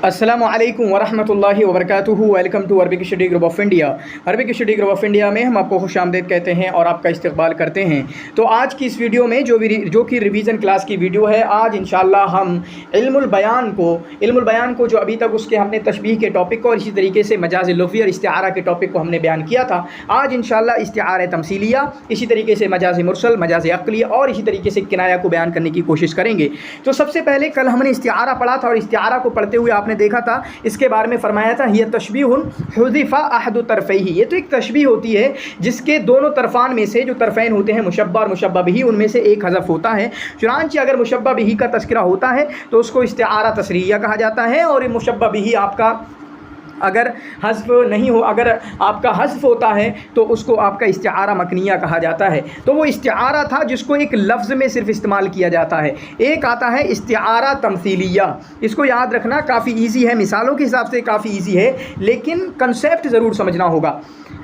अस्सलामु अलैकुम वरहमतुल्लाहि वबरकातुहू। Welcome to Arabic study group of India. Arabic study group of India में हम आपको खुशामदीद कहते हैं और आपका इस्तकबाल करते हैं। तो आज की इस वीडियो में जो कि रिवीजन क्लास की वीडियो है, आज इंशाअल्लाह हम इल्मुल बयान को जो अभी तक उसके हमने तशबीह के टॉपिक को और इसी तरीके से मजाज लुग़वी और इस्तिआरा के टॉपिक को हमने बयान किया था। आज इंशाअल्लाह इस्तिआरा तमसीलिया, इसी तरीके से मजाज मुरसल, मजाज अक़ली और इसी तरीके से किनाया को बयान करने की कोशिश करेंगे। तो सबसे पहले कल हमने इस्तिआरा पढ़ा था और इस्तिआरा को पढ़ते हुए आपने देखा था, इसके बारे में फरमाया था ये तशबीहुन हुज़िफ़ा अहदु तरफ़ैही। ये तो एक तशबीह होती है जिसके दोनों तरफ़ान में से, जो तरफ़ैन होते हैं मुशब्बा और मुशब्बा बिही, उनमें से एक हज़फ होता है। चुनांचे अगर मुशब्बा बिही का तज़किरा होता है तो उसको इस्तिआरा तसरीहिया कहा जाता है, और मुशब्बा बिही आपका अगर हज़्फ़ नहीं हो, अगर आपका हज़्फ़ होता है तो उसको आपका इस्तिआरा मकनिया कहा जाता है। तो वो इस्तिआरा था जिसको एक लफ्ज़ में सिर्फ इस्तेमाल किया जाता है। एक आता है इस्तिआरा तमसीलिया, इसको याद रखना, काफ़ी ईजी है, मिसालों के हिसाब से काफ़ी ईजी है, लेकिन कंसेप्ट ज़रूर समझना होगा।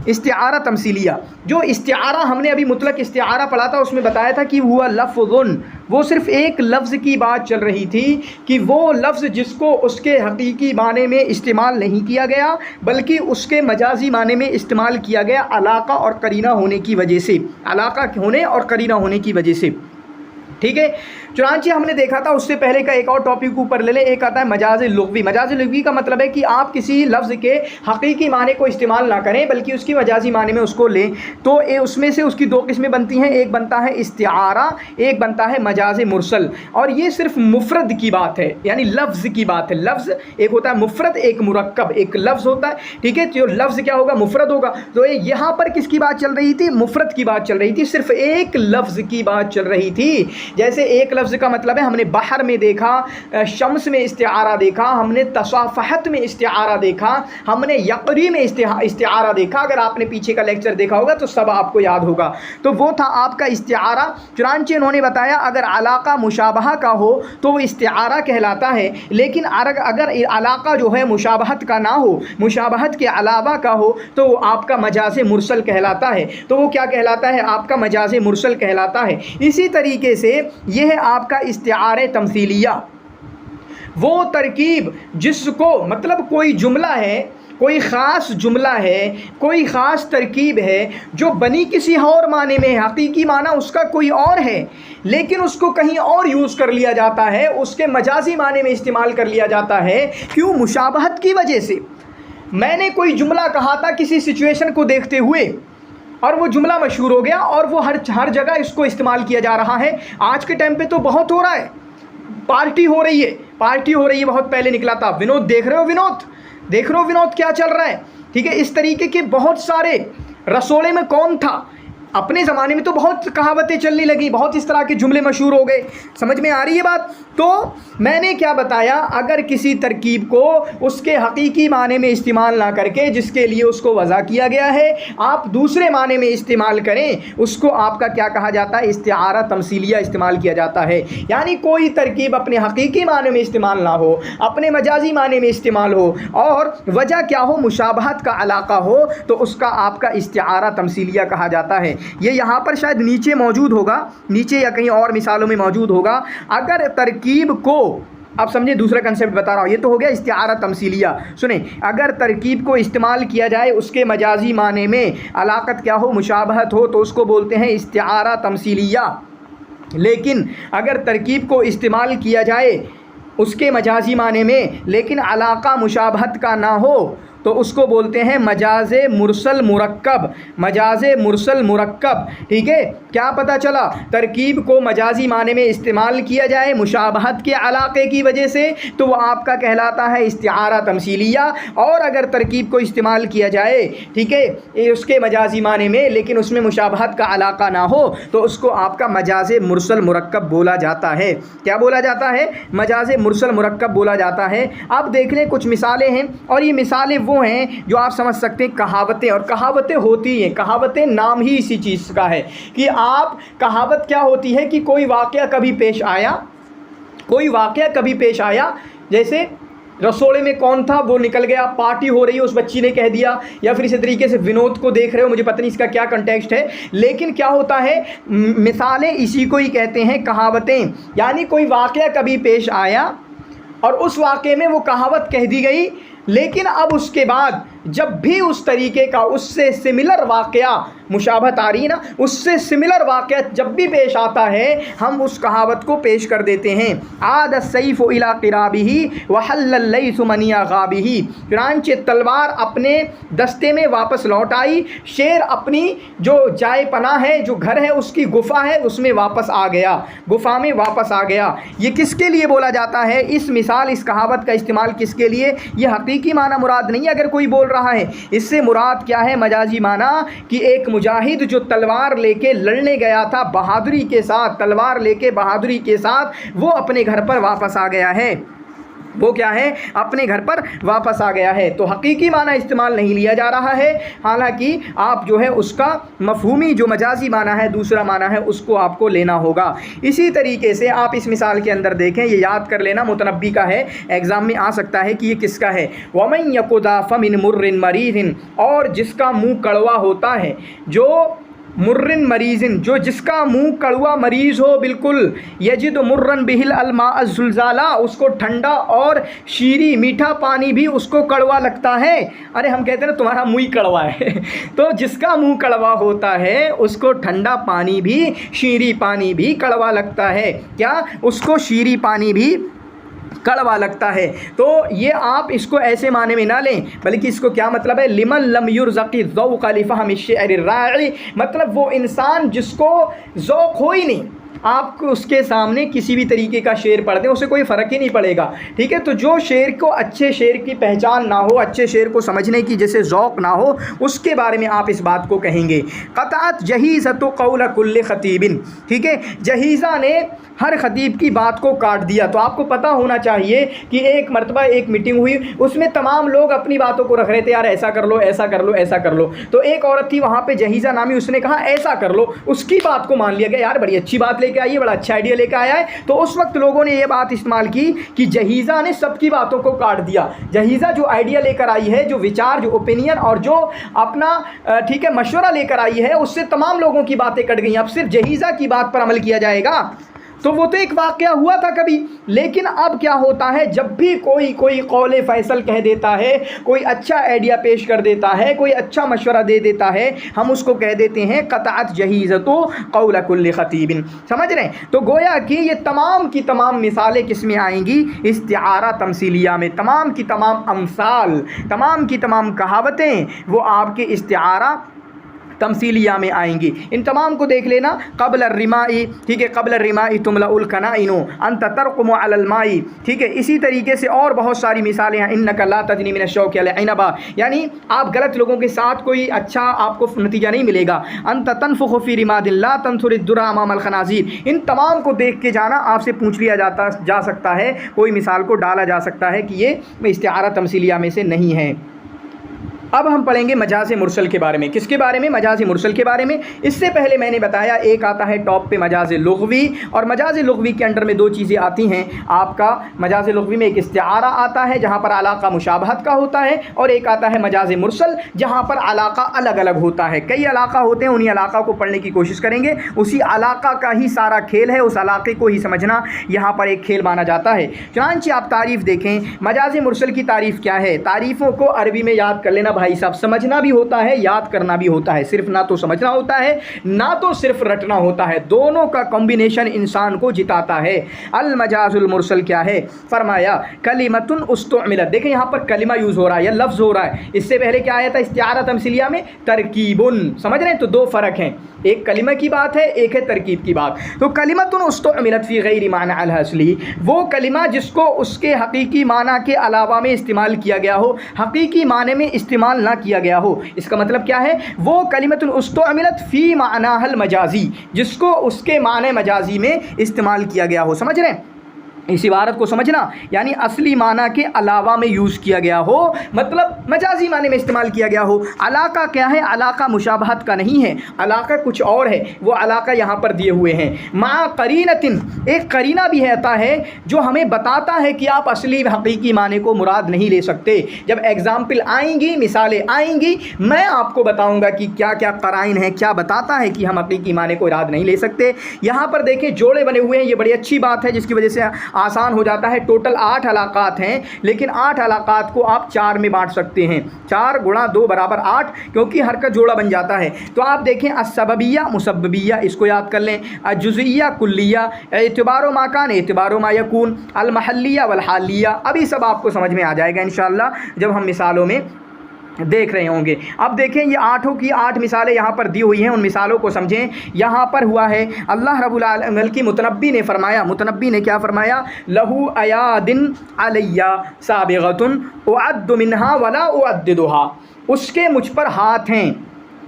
इस्तिआरा तमसीलिया, जो इस्तिआरा हमने अभी मुतलक इस्तिआरा पढ़ा था, उसमें बताया था कि हुआ लफ्ज़ुन, वो सिर्फ़ एक लफ्ज़ की बात चल रही थी कि वो लफ्ज़ जिसको उसके हकीकी माने में इस्तेमाल नहीं किया गया बल्कि उसके मजाजी माने में इस्तेमाल किया गया अलाक़ा और करीना होने की वजह से, अलाक़ा होने और करीना होने की वजह से। ठीक है, चुनांचे हमने देखा था, उससे पहले का एक और टॉपिक ऊपर ले लें। एक आता है मजाज लुग़वी। मजाज लुग़वी का मतलब है कि आप किसी लफ्ज़ के हकीकी माने को इस्तेमाल ना करें बल्कि उसकी मजाजी माने में उसको लें। तो उसमें से उसकी दो किस्में बनती हैं, एक बनता है इस्तिआरा, एक बनता है मजाज मुरसल। और ये सिर्फ मुफरद की बात है, यानी लफ्ज़ की बात है। लफ्ज़ एक होता है मुफरद, एक मुरक्कब, एक लफ्ज़ होता है। ठीक है, तो लफ्ज़ क्या होगा, मुफरद होगा। तो यहाँ पर किसकी बात चल रही थी, मुफरद की बात चल रही थी, सिर्फ एक लफ्ज़ की बात चल रही थी। जैसे एक लफ्ज़ का मतलब है, हमने बहर में देखा, शम्स में इस्तिआरा देखा, हमने तसाफ़हत में इस्तिआरा देखा, हमने यक़री में इस्तिआरा देखा। अगर आपने पीछे का लेक्चर देखा होगा तो सब आपको याद होगा। तो वो था आपका इस्तिआरा। चुनांचे इन्होंने बताया अगर अलाक़ा मुशाबहा का हो तो वो इस्तिआरा कहलाता है, लेकिन अगर अलाक़ा जो है मुशाबहत का ना हो, मुशाबहत के अलावा का हो, तो आपका मजाज़ मुरसल कहलाता है। तो वो क्या कहलाता है, आपका मजाज़ मुरसल कहलाता है। इसी तरीके से यह है आपका इस्तिआरे तमसीलिया, वो तरकीब जिसको मतलब कोई जुमला है, कोई ख़ास जुमला है, कोई ख़ास तरकीब है जो बनी किसी और माने में है, हकीकी माना उसका कोई और है, लेकिन उसको कहीं और यूज़ कर लिया जाता है, उसके मजाजी माने में इस्तेमाल कर लिया जाता है। क्यों, मुशाबहत की वजह से। मैंने कोई जुमला कहा था किसी सिचुएशन को देखते हुए और वो जुमला मशहूर हो गया और वो हर जगह इसको इस्तेमाल किया जा रहा है। आज के टाइम पे तो बहुत हो रहा है, पार्टी हो रही है, बहुत पहले निकला था विनोद, देख रहे हो विनोद क्या चल रहा है। ठीक है, इस तरीके के बहुत सारे, रसोड़े में कौन था, अपने ज़माने में तो बहुत कहावतें चलने लगी, बहुत इस तरह के जुमले मशहूर हो गए। समझ में आ रही है बात। तो मैंने क्या बताया, अगर किसी तरकीब को उसके हकीकी माने में इस्तेमाल ना करके जिसके लिए उसको वज़ा किया गया है आप दूसरे माने में इस्तेमाल करें, उसको आपका क्या कहा जाता है, इस्तिआरा तमसीलिया इस्तेमाल किया जाता है। यानी कोई तरकीब अपने हकीकी माने में इस्तेमाल ना हो, अपने मजाजी माने में इस्तेमाल हो और वजह क्या हो, मुशाबहत का अलाक़ा हो, तो उसका आपका इस्तिआरा तमसीलिया कहा जाता है। ये यहाँ पर शायद नीचे मौजूद होगा, नीचे या कहीं और मिसालों में मौजूद होगा। अगर तरकीब को, आप समझे, दूसरा कंसेप्ट बता रहा हूँ, ये तो हो गया इस्तिआरा तमसीलिया। सुने, अगर तरकीब को इस्तेमाल किया जाए उसके मजाजी माने में अलाक़त क्या हो, मुशाबहत हो, तो उसको बोलते हैं इस्तिआरा तमसीलिया। लेकिन अगर तरकीब को इस्तेमाल किया जाए उसके मजाजी माने में लेकिन अलाक़ा मुशाबहत का ना हो तो उसको बोलते हैं मजाज़े मुरसल मुरक्कब, मजाज़े मुरसल मुरक्कब। ठीक है, क्या पता चला, तरकीब को मजाजी माने में इस्तेमाल किया जाए मुशाबहत के अलाक़े की वजह से तो वह आपका कहलाता है इस्तिआरा तमसीलिया। और अगर तरकीब को इस्तेमाल किया जाए, ठीक है, उसके मजाजी माने में लेकिन उसमें मुशाबहत का अलाक़ा ना हो तो उसको आपका मजाज़े मुरसल मुरक्कब बोला जाता है। क्या बोला जाता है, मजाज़े मुरसल मुरक्कब बोला जाता है। अब देख लें, कुछ मिसालें हैं और ये मिसालें वो हैं जो आप समझ सकते हैं, कहावतें। और कहावतें होती हैं, कहावतें नाम ही इसी चीज़ का है कि आप, कहावत क्या होती है कि कोई वाक़या कभी पेश आया, जैसे रसोड़े में कौन था, वो निकल गया, पार्टी हो रही है, उस बच्ची ने कह दिया, या फिर इसी तरीके से विनोद को देख रहे हो, मुझे पता नहीं इसका क्या कंटेक्स्ट है, लेकिन क्या होता है, मिसालें इसी को ही कहते हैं कहावतें। यानी कोई वाक़या कभी पेश आया اور اس واقعے میں وہ کہاوت کہہ دی گئی، لیکن اب اس کے بعد جب بھی اس طریقے کا اس سے سملر واقعہ، مشابہت آ رہی ہے نا، اس سے سملر واقعہ جب بھی پیش آتا ہے ہم اس کہاوت کو پیش کر دیتے ہیں۔ عاد السیف الی قرابہ وحل اللیث منیا غابہ، چنانچہ تلوار اپنے دستے میں واپس لوٹ آئی، شیر اپنی جو جائے پناہ ہے، جو گھر ہے، اس کی گفا ہے، اس میں واپس آ گیا، گفا میں واپس آ گیا۔ یہ کس کے لیے بولا جاتا ہے؟ اس مثال، اس کہاوت کا استعمال کس کے لیے؟ یہ حقیقی معنی مراد نہیں ہے اگر کوئی بول رہا ہے، اس سے مراد کیا ہے؟ مجازی معنی کہ ایک مجاہد جو تلوار لے کے لڑنے گیا تھا بہادری کے ساتھ، تلوار لے کے بہادری کے ساتھ، وہ اپنے گھر پر واپس آ گیا ہے، وہ کیا ہے؟ اپنے گھر پر واپس آ گیا ہے۔ تو حقیقی معنی استعمال نہیں لیا جا رہا ہے، حالانکہ آپ جو ہے اس کا مفہومی جو مجازی معنی ہے، دوسرا معنی ہے، اس کو آپ کو لینا ہوگا۔ اسی طریقے سے آپ اس مثال کے اندر دیکھیں، یہ یاد کر لینا، متنبی کا ہے، ایگزام میں آ سکتا ہے کہ یہ کس کا ہے۔ وَمَن يَقُدَ فَمِن مُرٍّ مَرِيضٍ، اور جس کا منہ کڑوا ہوتا ہے، جو مرن مریضن، جو جس کا منہ کڑوا مریض ہو بالکل، یجد مرن بہل الماء الزلزالہ، اس کو ٹھنڈا اور شیریں میٹھا پانی بھی اس کو کڑوا لگتا ہے۔ ارے ہم کہتے ہیں نا تمہارا منہ ہی کڑوا ہے تو جس کا منہ کڑوا ہوتا ہے اس کو ٹھنڈا پانی بھی، شیریں پانی بھی کڑوا لگتا ہے۔ کیا؟ اس کو شیریں پانی بھی کڑوا لگتا ہے۔ تو یہ آپ اس کو ایسے معنی میں نہ لیں، بلکہ اس کو کیا مطلب ہے؟ لمن لم یرزق الذوق لفہم الشعر الراعی، مطلب وہ انسان جس کو ذوق ہو ہی نہیں، آپ کو اس کے سامنے کسی بھی طریقے کا شعر پڑھ دیں اسے کوئی فرق ہی نہیں پڑے گا، ٹھیک ہے؟ تو جو شعر کو، اچھے شعر کی پہچان نہ ہو، اچھے شعر کو سمجھنے کی جیسے ذوق نہ ہو، اس کے بارے میں آپ اس بات کو کہیں گے۔ قطعت جہیزۃ قول کل خطیب، ٹھیک ہے؟ جہیزہ نے ہر خطیب کی بات کو کاٹ دیا۔ تو آپ کو پتہ ہونا چاہیے کہ ایک مرتبہ ایک میٹنگ ہوئی، اس میں تمام لوگ اپنی باتوں کو رکھ رہے تھے، یار ایسا کر لو، ایسا کر لو، ایسا کر لو۔ تو ایک عورت تھی وہاں پہ جہیزہ نامی، اس نے کہا ایسا کر لو، اس کی بات کو مان لیا گیا، یار بڑی اچھی بات لے کے آئی ہے، بڑا اچھا آئیڈیا لے کے آیا ہے۔ تو اس وقت لوگوں نے یہ بات استعمال کی کہ جہیزہ نے سب کی باتوں کو کاٹ دیا۔ جہیزہ جو آئیڈیا لے کر آئی ہے، جو وچار، جو اوپینین اور جو اپنا ٹھیک ہے مشورہ لے کر آئی ہے، اس سے تمام لوگوں کی باتیں کٹ گئیں، اب صرف جہیزہ کی بات پر عمل کیا جائے گا۔ تو وہ تو ایک واقعہ ہوا تھا کبھی، لیکن اب کیا ہوتا ہے؟ جب بھی کوئی قول فیصل کہہ دیتا ہے، کوئی اچھا آئیڈیا پیش کر دیتا ہے، کوئی اچھا مشورہ دے دیتا ہے، ہم اس کو کہہ دیتے ہیں قطعت جہیزۃ قول کل خطیب۔ سمجھ رہے ہیں؟ تو گویا کہ یہ تمام کی تمام مثالیں کس میں آئیں گی؟ استعارہ تمثیلیہ میں۔ تمام کی تمام امثال، تمام کی تمام کہاوتیں وہ آپ کے استعارہ تمثیلیہ میں آئیں گی۔ ان تمام کو دیکھ لینا۔ قبل الرمائی، ٹھیک ہے؟ قبل الرمائی تملأ الکنائن انت ترقم علی الماء، ٹھیک ہے؟ اسی طریقے سے اور بہت ساری مثالیں ہیں۔ انک لا تجنی من الشوک علی عنبا، یعنی آپ غلط لوگوں کے ساتھ کوئی اچھا آپ کو نتیجہ نہیں ملے گا۔ انت تنفخ فی رماد لا تنثر الدر امام الخنازیر، ان تمام کو دیکھ کے جانا، آپ سے پوچھ لیا جا سکتا ہے، کوئی مثال کو ڈالا جا سکتا ہے کہ یہ استعارہ تمثیلیہ میں سے نہیں ہے۔ اب ہم پڑھیں گے مجاز مرسل کے بارے میں۔ کس کے بارے میں؟ مجاز مرسل کے بارے میں۔ اس سے پہلے میں نے بتایا ایک آتا ہے ٹاپ پہ مجاز لغوی، اور مجاز لغوی کے انڈر میں دو چیزیں آتی ہیں آپ کا۔ مجاز لغوی میں ایک استعارہ آتا ہے جہاں پر علاقہ مشابہت کا ہوتا ہے، اور ایک آتا ہے مجاز مرسل جہاں پر علاقہ الگ الگ ہوتا ہے۔ کئی علاقہ ہوتے ہیں، انہی علاقہ کو پڑھنے کی کوشش کریں گے، اسی علاقہ کا ہی سارا کھیل ہے، اس علاقے کو ہی سمجھنا یہاں پر ایک کھیل مانا جاتا ہے۔ چنانچہ آپ تعریف دیکھیں، مجاز مرسل کی تعریف کیا ہے؟ تعریفوں کو عربی میں یاد کر لینا بھائی صاحب، سمجھنا بھی ہوتا ہے، یاد کرنا بھی ہوتا ہے، صرف نہ تو سمجھنا ہوتا ہے نہ تو صرف رٹنا ہوتا ہے، دونوں کا کمبینیشن انسان کو جتاتا ہے۔ المجاز المرسل کیا ہے؟ فرمایا کلمۃ استعملت، دیکھیں یہاں پر کلمہ یوز ہو رہا ہے یا لفظ ہو رہا ہے، اس سے پہلے کیا آیا تھا استعارہ تمثیلیہ میں؟ ترکیب، سمجھ رہے ہیں؟ تو دو فرق ہیں، ایک کلمہ کی بات ہے، ایک ہے ترکیب کی بات۔ تو کلمۃ استعملت فی غیر معنی الاصلی، وہ کلمہ جس کو اس کے حقیقی معنی کے علاوہ میں استعمال کیا گیا ہو، حقیقی معنی میں استعمال نہ کیا گیا ہو۔ اس کا مطلب کیا ہے؟ وہ کلمۃ استعملت فی معناها المجازی، جس کو اس کے معنی مجازی میں استعمال کیا گیا ہو۔ سمجھ رہے ہیں؟ اس عبارت کو سمجھنا، یعنی اصلی معنی کے علاوہ میں یوز کیا گیا ہو، مطلب مجازی معنی میں استعمال کیا گیا ہو۔ علاقہ کیا ہے؟ علاقہ مشابہت کا نہیں ہے، علاقہ کچھ اور ہے، وہ علاقہ یہاں پر دیے ہوئے ہیں۔ مع قرینۃ، ایک قرینہ بھی ہوتا ہے جو ہمیں بتاتا ہے کہ آپ اصلی حقیقی معنی کو مراد نہیں لے سکتے۔ جب ایگزامپل آئیں گی، مثالیں آئیں گی، میں آپ کو بتاؤں گا کہ کیا کیا قرائن ہیں، کیا بتاتا ہے کہ ہم حقیقی معنی کو مراد نہیں لے سکتے۔ یہاں پر دیکھیں جوڑے بنے ہوئے ہیں، یہ بڑی اچھی بات ہے جس کی وجہ سے آسان ہو جاتا ہے. ٹوٹل 8 علاقات ہیں, لیکن 8 علاقات کو آپ 4 میں بانٹ سکتے ہیں. 4 × 2 = 8, کیونکہ ہر کا جوڑا بن جاتا ہے. تو آپ دیکھیں السببیہ مسببیہ, اس کو یاد کر لیں. الجزئیہ کلیہ, اعتبار و ما کان اعتبار و ما یکون, المحلیہ والحالیہ. ابھی سب آپ کو سمجھ میں آ جائے گا انشاءاللہ جب ہم مثالوں میں دیکھ رہے ہوں گے. اب دیکھیں یہ 8 کی 8 مثالیں یہاں پر دی ہوئی ہیں, ان مثالوں کو سمجھیں. یہاں پر ہوا ہے اللہ رب العالمین کی متنبی نے فرمایا, متنبی نے کیا فرمایا؟ لہو ایادن علیہ سابغۃ اعد منہا ولا اعددھا, اس کے مجھ پر ہاتھ ہیں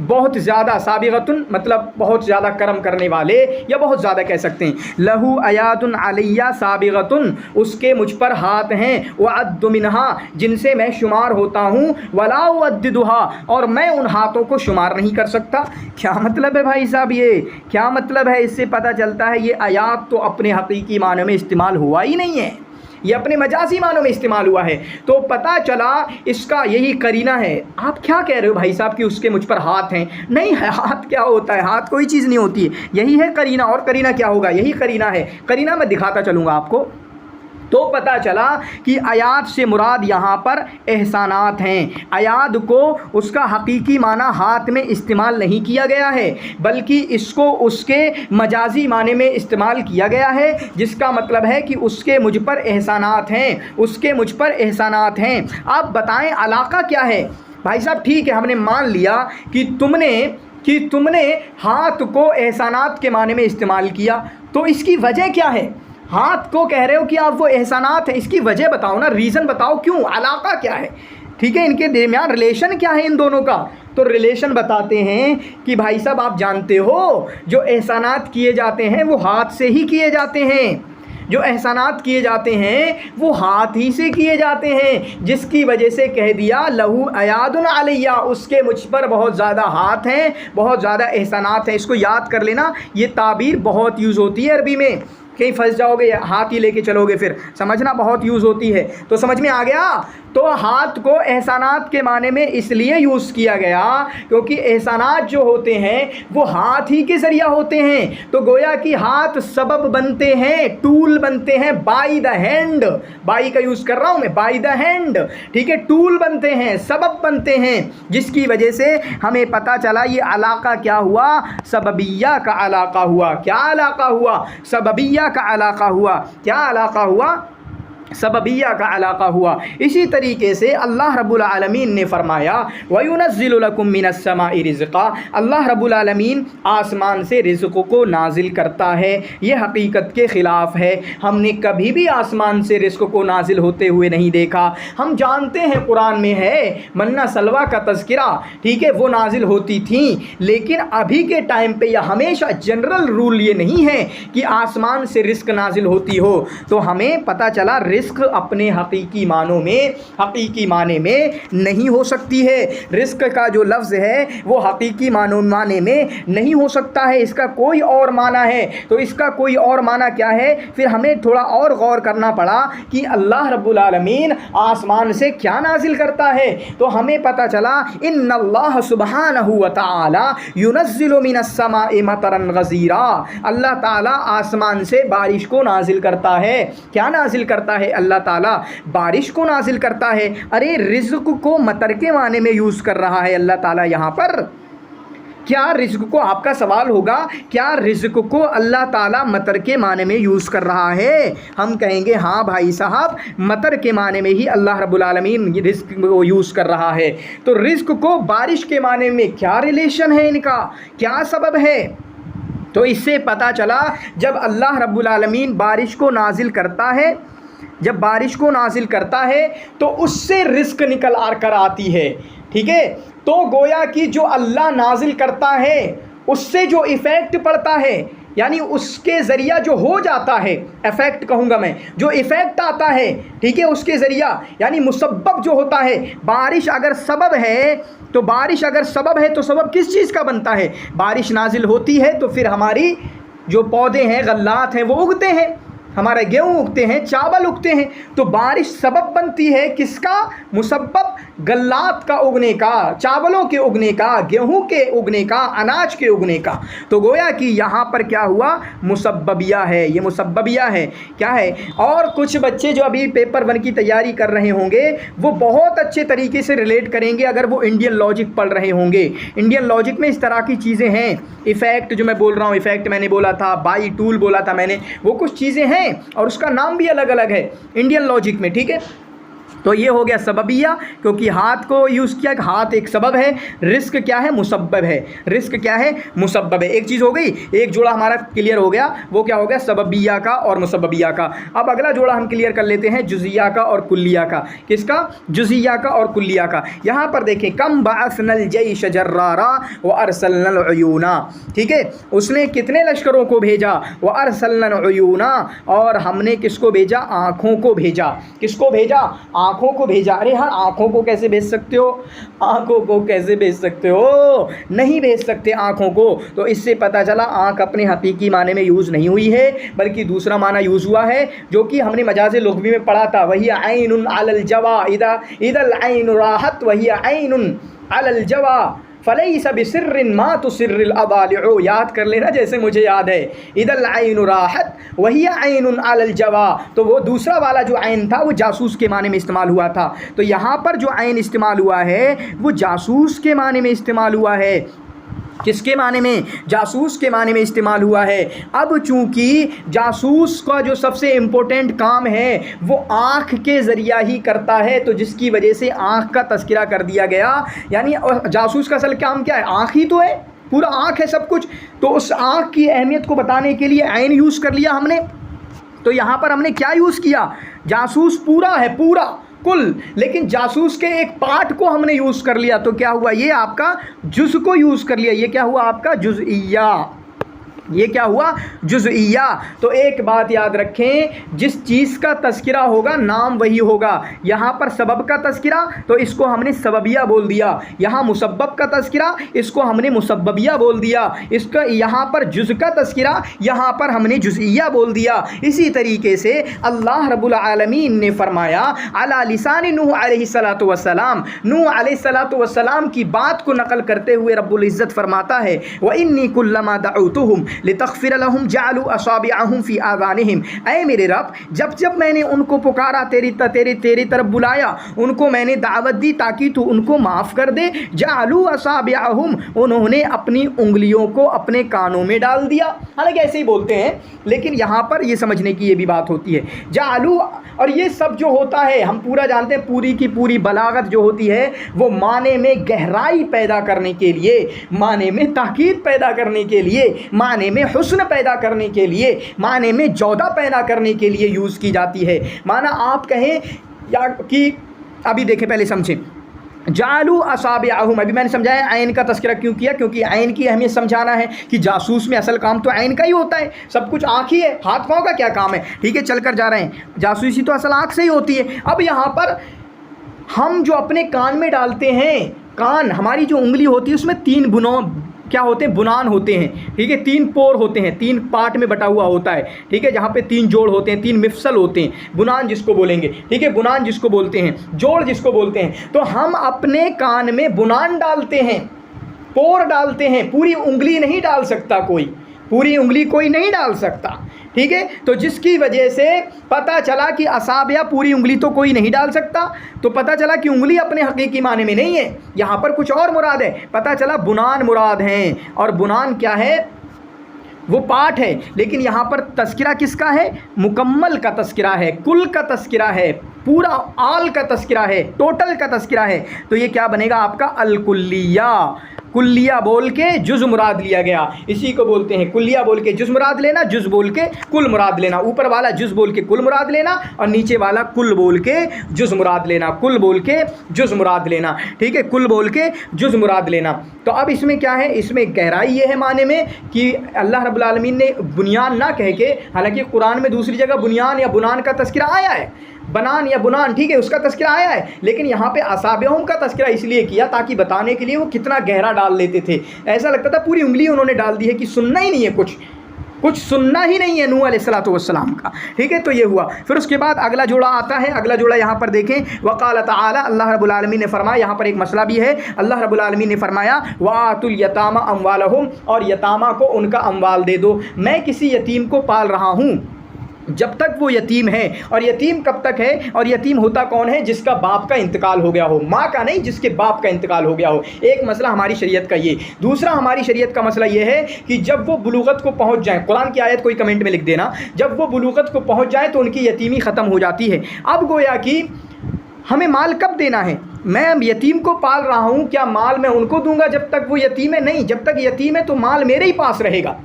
بہت زیادہ. سابغۃ مطلب بہت زیادہ کرم کرنے والے, یا بہت زیادہ کہہ سکتے ہیں. لہو ایاد علیہ سابغۃ, اس کے مجھ پر ہاتھ ہیں. اعد منہا, جن سے میں شمار ہوتا ہوں. ولا اعددھا, اور میں ان ہاتھوں کو شمار نہیں کر سکتا. کیا مطلب ہے بھائی صاحب, یہ کیا مطلب ہے؟ اس سے پتہ چلتا ہے یہ آیات تو اپنے حقیقی معنی میں استعمال ہوا ہی نہیں ہے, یہ اپنے مجازی معنوں میں استعمال ہوا ہے. تو پتہ چلا اس کا یہی قرینہ ہے. آپ کیا کہہ رہے ہو بھائی صاحب کہ اس کے مجھ پر ہاتھ ہیں؟ نہیں ہے, ہاتھ کیا ہوتا ہے؟ ہاتھ کوئی چیز نہیں ہوتی ہے. یہی ہے قرینہ. اور قرینہ کیا ہوگا؟ یہی قرینہ ہے. قرینہ میں دکھاتا چلوں گا آپ کو. تو پتہ چلا کہ ایاد سے مراد یہاں پر احسانات ہیں. ایاد کو اس کا حقیقی معنی ہاتھ میں استعمال نہیں کیا گیا ہے, بلکہ اس کو اس کے مجازی معنی میں استعمال کیا گیا ہے, جس کا مطلب ہے کہ اس کے مجھ پر احسانات ہیں, اس کے مجھ پر احسانات ہیں. آپ بتائیں علاقہ کیا ہے؟ بھائی صاحب ٹھیک ہے, ہم نے مان لیا کہ تم نے ہاتھ کو احسانات کے معنی میں استعمال کیا, تو اس کی وجہ کیا ہے؟ ہاتھ کو کہہ رہے ہو کہ آپ وہ احسانات ہیں, اس کی وجہ بتاؤ نا, ریزن بتاؤ کیوں, علاقہ کیا ہے. ٹھیک ہے, ان کے درمیان ریلیشن کیا ہے ان دونوں کا؟ تو ریلیشن بتاتے ہیں کہ بھائی صاحب آپ جانتے ہو جو احسانات کیے جاتے ہیں وہ ہاتھ سے ہی کیے جاتے ہیں. جو احسانات کیے جاتے ہیں وہ ہاتھ ہی سے کیے جاتے ہیں, جس کی وجہ سے کہہ دیا لہو ایاد علیہ, اس کے مجھ پر بہت زیادہ ہاتھ ہیں, بہت زیادہ احسانات ہیں. اس کو یاد کر لینا, یہ تعبیر بہت یوز ہوتی ہے عربی میں. کہیں پھنس جاؤ گے, ہاتھ ہی لے کے چلو گے, پھر سمجھنا بہت یوز ہوتی ہے. تو سمجھ میں آ گیا؟ تو ہاتھ کو احسانات کے معنی میں اس لیے یوز کیا گیا کیونکہ احسانات جو ہوتے ہیں وہ ہاتھ ہی کے ذریعہ ہوتے ہیں. تو گویا کہ ہاتھ سبب بنتے ہیں, ٹول بنتے ہیں, بائی دا ہینڈ. بائی کا یوز کر رہا ہوں میں, بائی دا ہینڈ. ٹھیک ہے, ٹول بنتے ہیں, سبب بنتے ہیں, جس کی وجہ سے ہمیں پتہ چلا یہ علاقہ کیا ہوا؟ سببیہ کا علاقہ ہوا. کیا علاقہ ہوا؟ سببیہ کا علاقہ ہوا. کیا علاقہ ہوا؟ سببیہ کا علاقہ ہوا. اسی طریقے سے اللہ رب العالمین نے فرمایا وَيُنَزِّلُ لَكُم مِّنَ السَّمَاءِ رِزْقًا, اللہ رب العالمین آسمان سے رزق کو نازل کرتا ہے. یہ حقیقت کے خلاف ہے. ہم نے کبھی بھی آسمان سے رزق کو نازل ہوتے ہوئے نہیں دیکھا. ہم جانتے ہیں قرآن میں ہے منہ سلوہ کا تذکرہ, ٹھیک ہے, وہ نازل ہوتی تھیں, لیکن ابھی کے ٹائم پہ یہ ہمیشہ جنرل رول یہ نہیں ہے کہ آسمان سے رزق نازل ہوتی ہو. تو ہمیں پتہ چلا رزق اپنے حقیقی معنی میں نہیں ہو سکتی ہے. رزق کا جو لفظ ہے وہ حقیقی معنی میں نہیں ہو سکتا ہے, اس کا کوئی اور معنی ہے. تو اس کا کوئی اور معنی کیا ہے؟ پھر ہمیں تھوڑا اور غور کرنا پڑا کہ اللہ رب العالمین آسمان سے کیا نازل کرتا ہے. تو ہمیں پتہ چلا ان اللہ سبحانہ وتعالی ينزل من السماء مطرا غزیرا, اللہ تعالیٰ آسمان سے بارش کو نازل کرتا ہے. کیا نازل کرتا ہے؟ اللہ تعالیٰ بارش کو نازل کرتا ہے. ارے رزق کو مطر کے معنی میں یوز کر رہا ہے اللہ تعالیٰ یہاں پر. کیا رزق کو, آپ کا سوال ہوگا, کیا رزق کو اللہ تعالیٰ مطر کے معنی میں یوز کر رہا ہے؟ ہم کہیں گے ہاں بھائی صاحب, مطر کے معنی میں ہی اللہ رب العالمین رزق کو یوز کر رہا ہے. تو رزق کو بارش کے معنی میں کیا ریلیشن ہے, ان کا کیا سبب ہے؟ تو اس سے پتہ چلا جب اللہ رب العالمین بارش کو نازل کرتا ہے, جب بارش کو نازل کرتا ہے تو اس سے رزق نکل کر آتی ہے. ٹھیک ہے, تو گویا کہ جو اللہ نازل کرتا ہے اس سے جو ایفیکٹ پڑتا ہے, یعنی اس کے ذریعہ جو ہو جاتا ہے, ایفیکٹ کہوں گا میں, جو ایفیکٹ آتا ہے, ٹھیک ہے, اس کے ذریعہ یعنی مسبب جو ہوتا ہے. بارش اگر سبب ہے تو سبب کس چیز کا بنتا ہے؟ بارش نازل ہوتی ہے تو پھر ہماری جو پودے ہیں, غلات ہیں, وہ اگتے ہیں. हमारे गेहूँ उगते हैं, चावल उगते हैं, तो बारिश सबब बनती है किसका? मुसब्बब, गल्लात का उगने का, चावलों के उगने का, गेहूँ के उगने का, अनाज के उगने का। तो गोया कि यहाँ पर क्या हुआ? मुसब्बबिया है, ये मुसब्बबिया है। क्या है? और कुछ बच्चे जो अभी पेपर 1 की तैयारी कर रहे होंगे वो बहुत अच्छे तरीके से रिलेट करेंगे अगर वो इंडियन लॉजिक पढ़ रहे होंगे। इंडियन लॉजिक में इस तरह की चीज़ें हैं, इफ़ेक्ट जो मैं बोल रहा हूँ, इफ़ेक्ट मैंने बोला था, बाई टूल बोला था मैंने, वो कुछ चीज़ें हैं और उसका नाम भी अलग अलग है इंडियन लॉजिक में। ठीक है, तो ये हो गया सबबिया, क्योंकि हाथ को यूज़ किया, हाथ एक सबब है, रिस्क क्या है? मुसब्बब है, रिस्क क्या है? मुसब्बब है। एक चीज़ हो गई, एक जोड़ा हमारा क्लियर हो गया, वो क्या हो गया? सबबिया का और मुसब्बबिया का। अब अगला जोड़ा हम क्लियर कर लेते हैं, जुज़िया का और कुल्लिया का। किसका? जुज़िया का और कुल्लिया का। यहाँ पर देखें, कम बअसनल जैश जर्रारा व अरसलनल उयूना। ठीक है, उसने कितने लश्करों को भेजा? व अरसलनल उयूना, और हमने किसको भेजा? आँखों को भेजा। किसको भेजा? आँखों को भेजा। अरे हाँ, आँखों को कैसे भेज सकते हो? आँखों को कैसे भेज सकते हो? नहीं भेज सकते आँखों को। तो इससे पता चला आँख अपने हकीकी माने में यूज़ नहीं हुई है, बल्कि दूसरा माना यूज़ हुआ है, जो कि हमने मजाज़े लुग़वी में पढ़ा था। वही ऐनुन अलल जवा, इदल ऐनु राहत, वही ऐनुन अलल जवा फ़लैसा बिसिर्रिन मा तुसिर्रिल अबालिउ। याद कर लेना जैसे मुझे याद है, इदल ऐनु राहत वही ऐनुन अलल जवा। तो वो दूसरा वाला जो ऐन था वो जासूस के माने में इस्तेमाल हुआ था। तो यहाँ पर जो ऐन इस्तेमाल हुआ है वो जासूस के माने में इस्तेमाल हुआ है। किसके माने में? जासूस के माने में इस्तेमाल हुआ है। अब चूंकि जासूस का जो सबसे इम्पोर्टेंट काम है वो आँख के ज़रिया ही करता है, तो जिसकी वजह से आँख का तज़किरा कर दिया गया। यानी जासूस का असल काम क्या है? आँख ही तो है, पूरा आँख है सब कुछ। तो उस आँख की अहमियत को बताने के लिए ऐन यूज़ कर लिया हमने। तो यहाँ पर हमने क्या यूज़ किया? जासूस पूरा है, पूरा कुल, लेकिन जासूस के एक पार्ट को हमने यूज़ कर लिया। तो क्या हुआ? ये आपका जुज़ को यूज़ कर लिया। ये क्या हुआ? आपका जुज़इया। ये क्या हुआ? जुज़इया। तो एक बात याद रखें, जिस चीज़ का तज़किरा होगा नाम वही होगा। यहाँ पर सबब का तज़किरा, तो इसको हमने सबबिया बोल दिया। यहाँ मुसब्बब का तज़किरा, इसको हमने मुसब्बबिया बोल दिया। इसका यहाँ पर जुज़ का तज़किरा, यहाँ पर हमने जुज़इया बोल दिया। इसी तरीके से अल्लाह रब्बुल आलमीन ने फरमाया अला लिसानी नूह अलैहिस्सलातु वस्सलाम, नूह अलैहिस्सलातु वस्सलाम की बात को नकल करते हुए रब्बुल इज़्ज़त फरमाता है, व इन्नी कुल्लमा दअउतुहुम लितग़फ़िर लहुम जालू असाबिअहुम फ़ी आज़ानिहिम। ऐ मेरे रब, जब जब मैंने उनको पुकारा, तेरी तरफ बुलाया, उनको मैंने दावत दी ताकि तू उनको माफ़ कर दे। जालू असाबिअहुम, उन्होंने अपनी उंगलियों को अपने कानों में डाल दिया। हालांकि ऐसे ही बोलते हैं, लेकिन यहाँ पर ये समझने की ये भी बात होती है, जालू। और ये सब जो होता है हम पूरा जानते हैं, पूरी की पूरी बलागत जो होती है वो माने में गहराई पैदा करने के लिए, माने में ताकीद पैदा करने के लिए, माने में हुस्न पैदा करने के लिए, माने में जौदा पैदा करने के लिए यूज़ की जाती है। माना आप कहें या कि अभी देखें, पहले समझें, जालू असाबिअहुम, अभी मैंने समझाया ऐन का तज़किरा क्यों किया, क्योंकि ऐन की अहमियत समझाना है कि जासूस में असल काम तो ऐन का ही होता है। सब कुछ आँख ही है, हाथ पाँव का क्या काम है? ठीक है, चल कर जा रहे हैं, जासूसी तो असल आँख से ही होती है। अब यहाँ पर हम जो अपने कान में डालते हैं, कान हमारी जो उंगली होती है उसमें 3 बुनों क्या होते हैं? बुनान होते हैं। ठीक है, 3 पोर होते हैं, 3 पार्ट में बटा हुआ होता है। ठीक है, जहाँ पे 3 जोड़ होते हैं, 3 मिफ्सल होते हैं, बुनान जिसको बोलेंगे। ठीक है, बुनान जिसको बोलते हैं, जोड़ जिसको बोलते हैं। तो हम अपने कान में बुनान डालते हैं, पोर डालते हैं। पूरी उंगली नहीं डाल सकता कोई, पूरी उंगली कोई नहीं डाल सकता। ठीक है, तो जिसकी वजह से पता चला कि असाबिया पूरी उंगली तो कोई नहीं डाल सकता, तो पता चला कि उंगली अपने हकीकी माने में नहीं है, यहाँ पर कुछ और मुराद है। पता चला बुनान मुराद हैं, और बुनान क्या है? वो पार्ट है। लेकिन यहाँ पर तज़किरा किसका है? मुकम्मल का तज़किरा है, कुल का तज़किरा है, पूरा आल का तज़किरा है, टोटल का तज़किरा है। तो ये क्या बनेगा आपका? अल-कुल्लिया। कुल्लिया बोल के जुज़ मुराद लिया गया, इसी को बोलते हैं कुल्लिया। बोल के जुज़ मुराद लेना, जुज़ बोल के कुल मुराद लेना। ऊपर वाला जुज़ बोल के कुल मुराद लेना, और नीचे वाला कुल बोल के जुज़ मुराद लेना, कुल बोल के जुज़ मुराद लेना। ठीक है, कुल बोल के जुज़ मुराद लेना। तो अब इसमें क्या है? इसमें गहराई ये है माने में कि अल्लाह रब्बुल आलमीन ने बुनियान ना कह के, हालांकि कुरान में दूसरी जगह बुनियान या बुनान का तज़किरा आया है, बनान या बुनान, ठीक है, उसका तज़किरा आया है, लेकिन यहाँ पे असाबिअहुम का तज़किरा इसलिए किया ताकि बताने के लिए वो कितना गहरा डाल लेते थे। ऐसा लगता था पूरी उंगली उन्होंने डाल दी है कि सुनना ही नहीं है कुछ। कुछ सुनना ही नहीं है नूह अलैहिस्सलातु वस्सलाम का। ठीक है, तो ये हुआ। फिर उसके बाद अगला जोड़ा आता है। अगला जोड़ा यहाँ पर देखें, वक़ाल तआला, अल्लाह रब्बुल आलमीन ने फरमाया, यहाँ पर एक मसला भी है। अल्लाह रब्बुल आलमीन ने फरमाया वातुल यतामा अमवालहुम, और यतामा को उनका अमवाल दे दो। मैं किसी यतीम को पाल रहा हूँ जब तक वो यतीम है, और यतीम कब तक है, और यतीम होता कौन है, जिसका बाप का इंतकाल हो गया हो, माँ का नहीं, जिसके बाप का इंतकाल हो गया हो। एक मसला हमारी शरीयत का ये। दूसरा हमारी शरीयत का मसला ये है कि जब वो बुलूगत को पहुँच जाए, कुरान की आयत कोई कमेंट में लिख देना, जब वो बुलूगत को पहुँच जाए तो उनकी यतीमी ख़त्म हो जाती है। अब गोया कि हमें माल कब देना है, मैं यतीम को पाल रहा हूँ, क्या माल मैं उनको दूंगा जब तक वो यतीम है? नहीं, जब तक यतीम है तो माल मेरे ही पास रहेगा।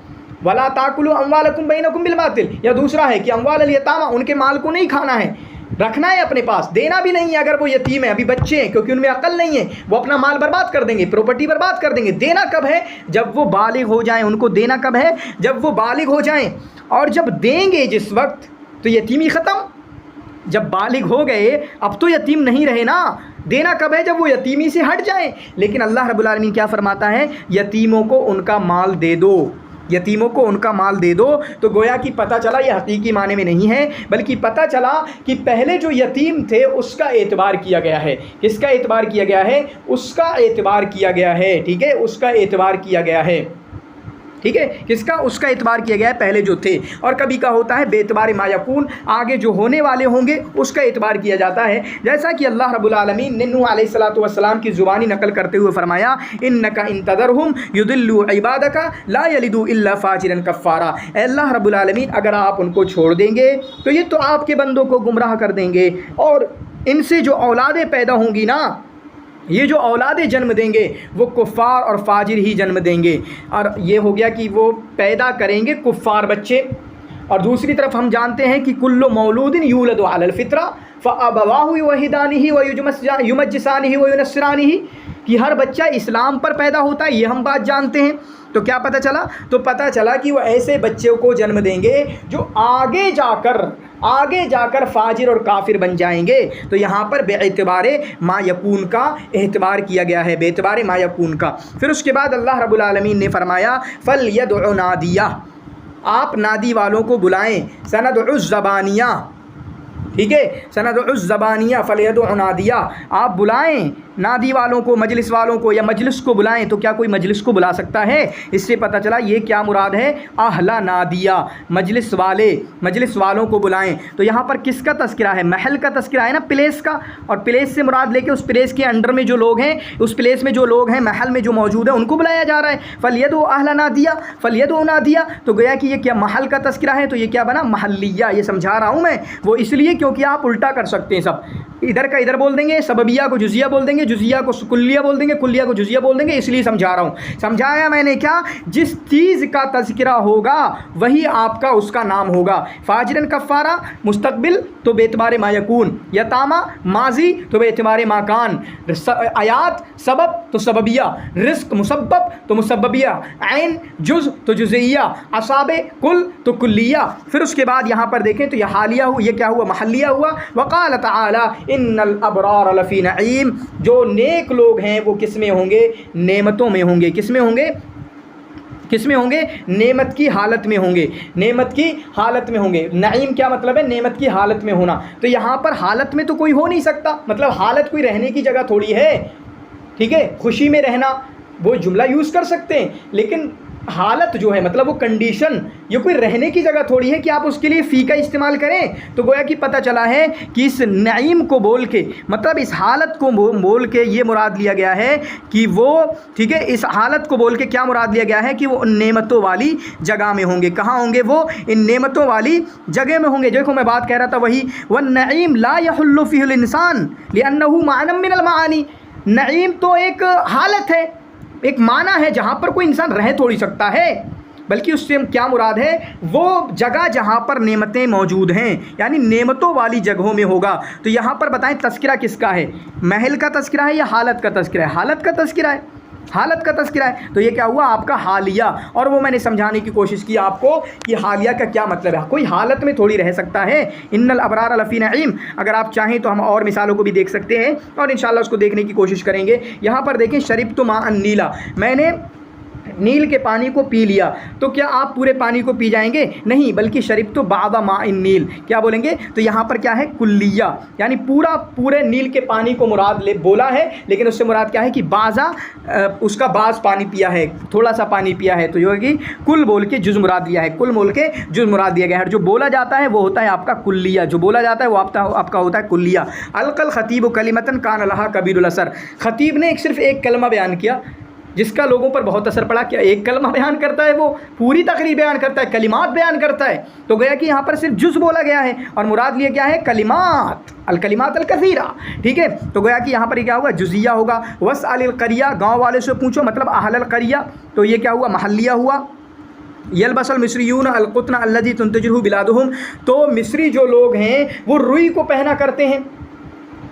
वला ताकुलू अमवालकुम बैनकुम बिल बातिल, या दूसरा है कि अमवाल अल यतामा, उनके माल को नहीं खाना है, रखना है अपने पास, देना भी नहीं है। अगर वो यतीम है, अभी बच्चे हैं, क्योंकि उनमें अकल नहीं है, वो अपना माल बर्बाद कर देंगे, प्रॉपर्टी बर्बाद कर देंगे। देना कब है? जब वो बालिग हो जाएं। उनको देना कब है? जब वो बालिग हो जाएं। और जब देंगे जिस वक्त, तो यतीमी ख़त्म। जब बालिग हो गए अब तो यतीम नहीं रहे ना। देना कब है? जब वो यतीमी से हट जाएं। लेकिन अल्लाह रब्बुल आलमीन क्या फरमाता है? यतीमों को उनका माल दे दो, यतीमों को उनका माल दे दो। तो गोया कि पता चला ये हकीकी माने में नहीं है, बल्कि पता चला कि पहले जो यतीम थे उसका एतबार किया गया है। किसका एतबार किया गया है? उसका एतबार किया गया है। ठीक है, उसका एतबार किया गया है। ठीक है, किसका? उसका एतबार किया गया है, पहले जो थे। और कभी का होता है बेतबार मायकून, आगे जो होने वाले होंगे उसका एतबार किया जाता है। जैसा कि अल्लाह रब्बुल आलमीन ने नूह अलैहिस्सलातु वस्सलाम की ज़ुबानी नकल करते हुए फरमाया, इन्नका इन तदरहुम युदिल्लु इबादका ला यलिदु इल्ला फाजिरन कफ़ारा। अल्लाह रब्बुल आलमीन अगर आप उनको छोड़ देंगे तो ये तो आपके बंदों को गुमराह कर देंगे, और इनसे जो औलादें पैदा होंगी ना, ये जो औलादें जन्म देंगे वो कुफ़ार और फाजिर ही जन्म देंगे। और ये हो गया कि वो पैदा करेंगे कुफ़ार बच्चे। और दूसरी तरफ हम जानते हैं कि कुल्लु मौलूदिन यूलदु अलल फित्रा फ़अबवाहु युवहिदानिही व युमज्जिसानिही व युनस्सिरानिही, कि हर बच्चा इस्लाम पर पैदा होता है, ये हम बात जानते हैं। तो क्या पता चला? तो पता चला कि वो ऐसे बच्चों को जन्म देंगे जो आगे जाकर फाजिर और काफिर बन जाएंगे। तो यहाँ पर बेएतबारे मा यकून का एतबार किया गया है, बेएतबारे मा यकून का। फिर उसके बाद अल्लाह रब्बुल आलमीन ने फरमाया फल यदउ नादिया, आप नादी वालों को बुलाएं, सनदउ ज़बानिया। ठीक है, सनदउ ज़बानिया फल यदउ नादिया, आप बुलाएं नादी वालों को, मजलिस वालों को, या मजलिस को बुलाएं। तो क्या कोई मजलिस को बुला सकता है? इससे पता चला ये क्या मुराद है? अहला नादिया, मजलिस वाले, मजलिस वालों को बुलाएं। तो यहाँ पर किसका तस्करा है? महल का तस्करा है ना, प्लेस का। और प्लेस से मुराद लेके उस प्लेस के अंडर में जो लोग हैं, उस प्लेस में जो लोग हैं, महल में जो मौजूद है, उनको बुलाया जा रहा है। फलियदु अहला नादिया, फलियदु नादिया। तो गया कि ये क्या महल का तस्करा है, तो ये क्या बना? महलिया। ये समझा रहा हूँ मैं, वो इसलिए क्योंकि आप उल्टा कर सकते हैं, सब इधर का इधर बोल देंगे, सबबिया को जुजिया बोल देंगे, जुजिया को कुल्लिया बोल देंगे, कुल्लिया को जुजिया बोल देंगे, इसलिए समझा रहा हूँ। समझाया मैंने क्या? जिस चीज़ का तज़किरा होगा वही आपका उसका नाम होगा। फाजिरन कफ़ारा मुस्तक़बिल तो बेतबार मायकून, यतामा माजी तो बेतबार माकान, आयात सबब तो सबबिया, रिस्क मुसब्बब तो मुसब्बबिया, ऐन जुज़ तो जुज़इया, असाबे कुल तो कुल्लिया। फिर उसके बाद यहाँ पर देखें तो यह हालिया हुआ, ये क्या हुआ? महलिया हुआ। वक़ाल तआला इन्नल अबरार लफ़ी नईम, जो नेक लोग हैं वो किस में होंगे? नेमतों में होंगे। किस में होंगे? किस में होंगे? नेमत की हालत में होंगे, नेमत की हालत में होंगे। नईम क्या मतलब है? नेमत की हालत में होना। तो यहाँ पर हालत में तो कोई हो नहीं सकता, मतलब हालत कोई रहने की जगह थोड़ी है। ठीक है, खुशी में रहना वो जुमला यूज़ कर सकते हैं, लेकिन हालत जो है मतलब वो कंडीशन, ये कोई रहने की जगह थोड़ी है कि आप उसके लिए फ़ी का इस्तेमाल करें। तो गोया कि पता चला है कि इस नईम को बोल के, मतलब इस हालत को बोल के ये मुराद लिया गया है कि वो, ठीक है, इस हालत को बोल के क्या मुराद लिया गया है कि वो नेमतों वाली जगह में होंगे। कहाँ होंगे वो? इन नेमतों वाली जगह में होंगे। देखो मैं बात कह रहा था वही, वन्नईम ला यहुल्लु फ़ीहिल इंसान लिअन्नहु मानम मिनल मानी। नईम तो एक हालत है, एक माना है जहाँ पर कोई इंसान रह थोड़ी सकता है, बल्कि उससे क्या मुराद है? वो जगह जहाँ पर नेमतें मौजूद हैं, यानी नेमतों वाली जगहों में होगा। तो यहाँ पर बताएं तस्करा किसका है? महल का तस्करा है या हालत का तस्करा है? हालत का तस्करा है, हालत का तस्करा है। तो ये क्या हुआ? आपका हालिया। और वो मैंने समझाने की कोशिश की आपको कि हालिया का क्या मतलब है। कोई हालत में थोड़ी रह सकता है। इन्नल अबरार लफ़ी नईम, अगर आप चाहें तो हम और मिसालों को भी देख सकते हैं और इंशाल्लाह उसको देखने की कोशिश करेंगे। यहाँ पर देखें शरीब तो मां नीला, मैंने नील के पानी को पी लिया, तो क्या आप पूरे पानी को पी जाएंगे? नहीं, बल्कि शरीब तो बादा माइन नील, क्या बोलेंगे? तो यहाँ पर क्या है? कुल्लिया, यानी पूरे नील के पानी को मुराद ले बोला है, लेकिन उससे मुराद क्या है कि बाज़ा उसका बाज़ पानी पिया है, थोड़ा सा पानी पिया है, तो ये होगी कुल बोल के जुज़ मुराद दिया है, कुल बोल के जुज़ मुराद दिया गया है। जो बोला जाता है वो होता है आपका कुल्लिया, जो बोला जाता है वो आपका होता है कुल्लिया। अलकल खतीब कलिमतन कान लहा कबीरुल असर, खतीब ने सिर्फ एक कलमा बयान किया जिसका लोगों पर बहुत असर पड़ा। क्या एक कलमा बयान करता है, वो पूरी तकरीर बयान करता है, कलिमात बयान करता है। तो गया कि यहाँ पर सिर्फ जुज़ बोला गया है और मुराद लिया क्या है? कलिमात, अल कलिमात अल कसीरा, ठीक है। तो गया कि यहाँ पर क्या होगा? जुज़िया होगा। वस अल करिया, गाँव वाले से पूछो, मतलब अहल करिया, तो ये क्या हुआ? महलिया हुआ। यलबसल मिस्रीयून अलकुतना अल्लज़ी तुंतजिहु बिलादुहुम, तो मिस्री जो लोग हैं वो रुई को पहना करते हैं।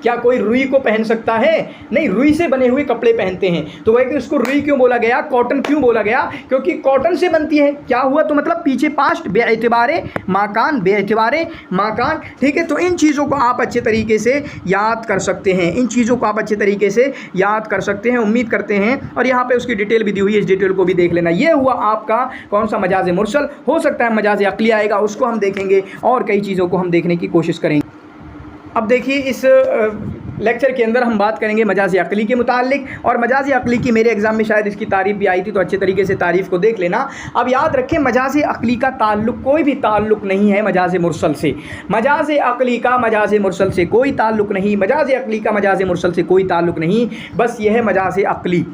क्या कोई रुई को पहन सकता है? नहीं, रुई से बने हुए कपड़े पहनते हैं। तो वह कि उसको रुई क्यों बोला गया, कॉटन क्यों बोला गया? क्योंकि कॉटन से बनती है। क्या हुआ? तो मतलब पीछे पास्ट बेएतिबारे माकान, ठीक है। तो इन चीज़ों को आप अच्छे तरीके से याद कर सकते हैं, इन चीज़ों को आप अच्छे तरीके से याद कर सकते हैं, उम्मीद करते हैं। और यहाँ पे उसकी डिटेल भी दी हुई है, इस डिटेल को भी देख लेना। ये हुआ आपका कौन सा? मजाज मुरसल। हो सकता है मजाज अक़ली आएगा, उसको हम देखेंगे, और कई चीज़ों को हम देखने की कोशिश करेंगे। अब देखिए, इस लेक्चर के अंदर हम बात करेंगे मजाज़ अक़ली के मुताल्लिक, और मजाज़ अक़ली की मेरे एग्ज़ाम में शायद इसकी तारीफ़ भी आई थी, तो अच्छे तरीके से तारीफ़ को देख लेना। अब याद रखें, मजाज़ अक़ली का ताल्लुक़ कोई भी ताल्लुक़ नहीं है मजाज़ मुरसल से। मजाज़ अक़ली का मजाज़ मुरसल से कोई ताल्लुक़ नहीं, मजाज़ अक़ली का मजाज़ मुरसल से कोई ताल्लुक़ नहीं, बस ये है मजाज़ अक़ली।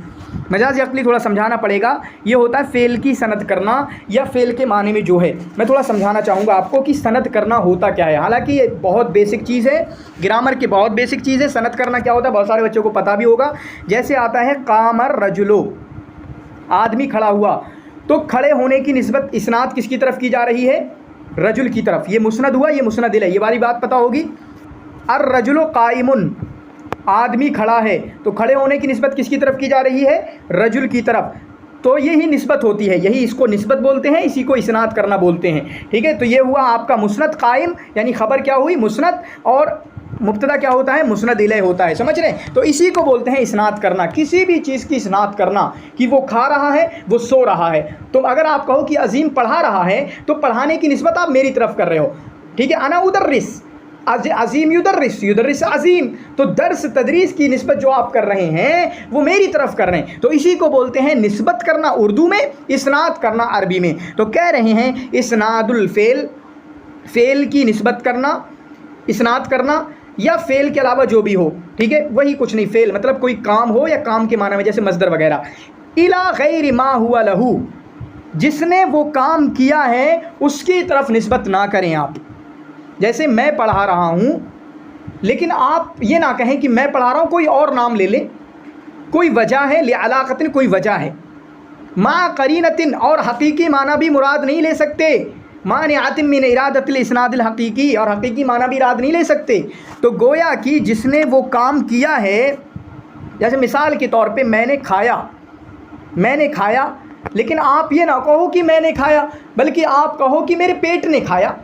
मजाज़ अक़ली थोड़ा समझाना पड़ेगा। ये होता है फ़ेल की सनद करना, या फ़ेल के माने में जो है, मैं थोड़ा समझाना चाहूँगा आपको कि सनद करना होता क्या है। हालांकि ये बहुत बेसिक चीज़ है, ग्रामर की बहुत बेसिक चीज़ है। सनद करना क्या होता है, बहुत सारे बच्चों को पता भी होगा। जैसे आता है कामर रजुलो, आदमी खड़ा हुआ, तो खड़े होने की निस्बत इस्नाद किसकी तरफ की जा रही है? रजुल की तरफ। ये मुस्नद हुआ, ये मुस्नद इलैह, ये वाली बात पता होगी। अर रजुलो काइमुन, आदमी खड़ा है, तो खड़े होने की निस्बत किसकी तरफ की जा रही है? रजुल की तरफ। तो यही निस्बत होती है, यही इसको निस्बत बोलते हैं, इसी को इस्नाद करना बोलते हैं, ठीक है। तो ये हुआ आपका मुस्नद कायम, यानी खबर क्या हुई? मुस्नद, और मुब्तदा क्या होता है? मुस्नद इलैह होता है, समझ रहे हैं? तो इसी को बोलते हैं इस्नाद करना, किसी भी चीज़ की इस्नाद करना, कि वो खा रहा है, वो सो रहा है। तो अगर आप कहो कि अजीम पढ़ा रहा है, तो पढ़ाने की निस्बत आप मेरी तरफ कर रहे हो, ठीक है। अना उदर्रिस, अजीम युदर्रिस अजीम, तो दर्स तदरीस की निस्बत जो आप कर रहे हैं वो मेरी तरफ कर रहे हैं। तो इसी को बोलते हैं निस्बत करना उर्दू में, इस्नाद करना अरबी में। तो कह रहे हैं इस्नादुल फ़ेल, फ़ेल की निस्बत करना, इस्नाद करना, या फ़ेल के अलावा जो भी हो, ठीक है, वही कुछ नहीं। फ़ेल मतलब कोई काम हो, या काम के माना में जैसे मज़दर वगैरह। इला गैरि मा हुआ लहू, जिसने वो काम किया है उसकी तरफ निस्बत ना करें आप। जैसे मैं पढ़ा रहा हूँ, लेकिन आप ये ना कहें कि मैं पढ़ा रहा हूँ, कोई और नाम ले लें, कोई वजह है, ले अलाक़तिन, कोई वजह है। मा करीनतिन, और हकीकी माना भी मुराद नहीं ले सकते। मानिअतिन मिन इरादतिल इस्नादिल हकीकी, और हकीकी माना भी इराद नहीं ले सकते। तो गोया कि जिसने वो काम किया है, जैसे मिसाल के तौर पे मैंने खाया, लेकिन आप ये ना कहो कि मैंने खाया, बल्कि आप कहो कि मेरे पेट ने खाया,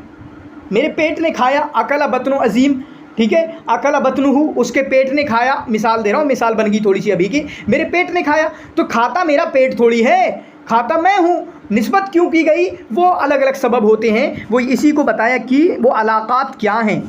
मेरे पेट ने खाया। अकला बतनु अजीम, ठीक है, अकला बतनुहु, उसके पेट ने खाया। मिसाल दे रहा हूँ, मिसाल बन गई थोड़ी सी अभी की, मेरे पेट ने खाया। तो खाता मेरा पेट थोड़ी है, खाता मैं हूँ। निस्बत क्यों की गई? वो अलग अलग सबब होते हैं, वो इसी को बताया कि वो अलाक़ात क्या हैं,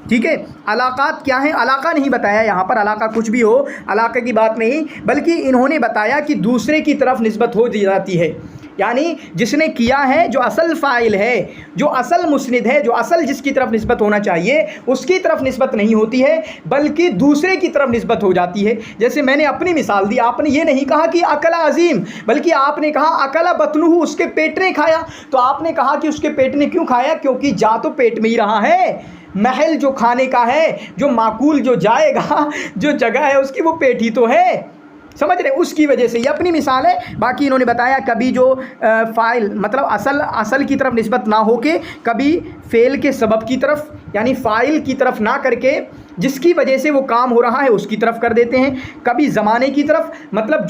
ठीक है। अलाक़ात क्या हैं? अलाक़ा नहीं बताया यहाँ पर, अलाक़ा कुछ भी हो, अलाक़े की बात नहीं, बल्कि इन्होंने बताया कि दूसरे की तरफ निस्बत हो जाती है। यानी जिसने किया है, जो असल फ़ाइल है, जो असल मुस्निद है, जो असल जिसकी तरफ निस्बत होना चाहिए उसकी तरफ निस्बत नहीं होती है, बल्कि दूसरे की तरफ निस्बत हो जाती है। जैसे मैंने अपनी मिसाल दी, आपने ये नहीं कहा कि अकला अजीम, बल्कि आपने कहा अकला बतनुहु, उसके पेट ने खाया। तो आपने कहा कि उसके पेट ने क्यों खाया? क्योंकि जा तो पेट में ही रहा है, महल जो खाने का है, जो माकूल जो जाएगा, जो जगह है उसकी, वो पेट ही तो है, समझ रहे? उसकी वजह से ये अपनी मिसाल है। बाकी इन्होंने बताया कभी जो फ़ाइल मतलब असल की तरफ निस्बत ना हो के, कभी फ़ेल के सबब की तरफ, यानी फ़ाइल की तरफ ना करके जिसकी वजह से वो काम हो रहा है उसकी तरफ कर देते हैं, कभी ज़माने की तरफ, मतलब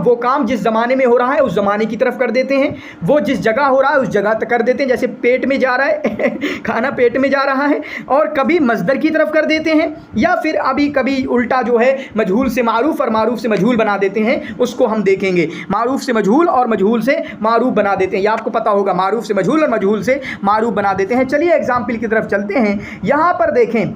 वो काम जिस ज़माने में हो रहा है उस ज़माने की तरफ कर देते हैं, वो जिस जगह हो रहा है उस जगह तक कर देते हैं, जैसे पेट में जा रहा है खाना पेट में जा रहा है, और कभी मज़दर की तरफ कर देते हैं, या फिर अभी कभी उल्टा जो है मजहूल से मारूफ और मारूफ से मजहूल बना देते हैं। उसको हम देखेंगे, मारूफ से मजहूल और मजहूल से मारूफ बना देते हैं, ये आपको पता होगा, मारूफ से मजहूल और मजहूल से मारूफ बना देते हैं। चलिए एग्जाम्पल की तरफ चलते हैं। यहाँ पर देखें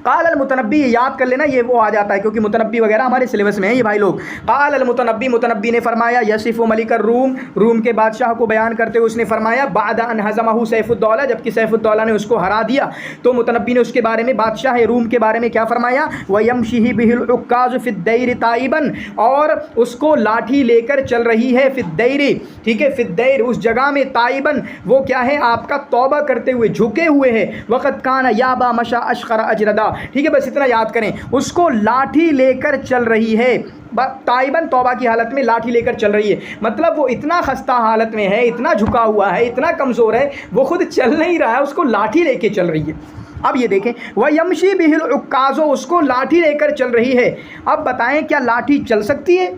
क़ाल अल मुतनब्बी, याद कर लेना, ये वो आ जाता है क्योंकि मुतनब्बी वगैरह हमारे सिलेबस में है ये भाई लोग। क़ाल अल मुतनब्बी, मुतनब्बी ने फरमाया, यसिफ़ु मलिक रूम, रूम के बादशाह को बयान करते हुए उसने फरमाया, बाद अन हज़महु सैफुद्दौला, जबकि सैफुद्दौला ने उसको हरा दिया, तो मुतनब्बी ने उसके बारे में, बादशाह रूम के बारे में क्या फरमाया, वयमशिही बिहिल उक्काज़ फिद्दैर ताइबन, और उसको लाठी लेकर चल रही है फिद्दैर, ठीक है, फिद्दैर उस जगह में, ताइबन वो क्या है आपका तौबा करते हुए, झुके हुए है, वक़्त काना याबा मशा अशखरा अजरदा, ठीक है, बस इतना याद करें, उसको लाठी लेकर चल रही है, ताइबन तौबा की हालत में लाठी लेकर चल रही है, मतलब वो इतना खस्ता हालत में है, इतना झुका हुआ है, इतना कमज़ोर है, वो खुद चल नहीं रहा है, उसको लाठी लेके चल रही है। अब ये देखें, वह यमशी बिहिल उक्काज़ो, उसको लाठी लेकर चल रही है। अब बताएं क्या लाठी चल सकती है?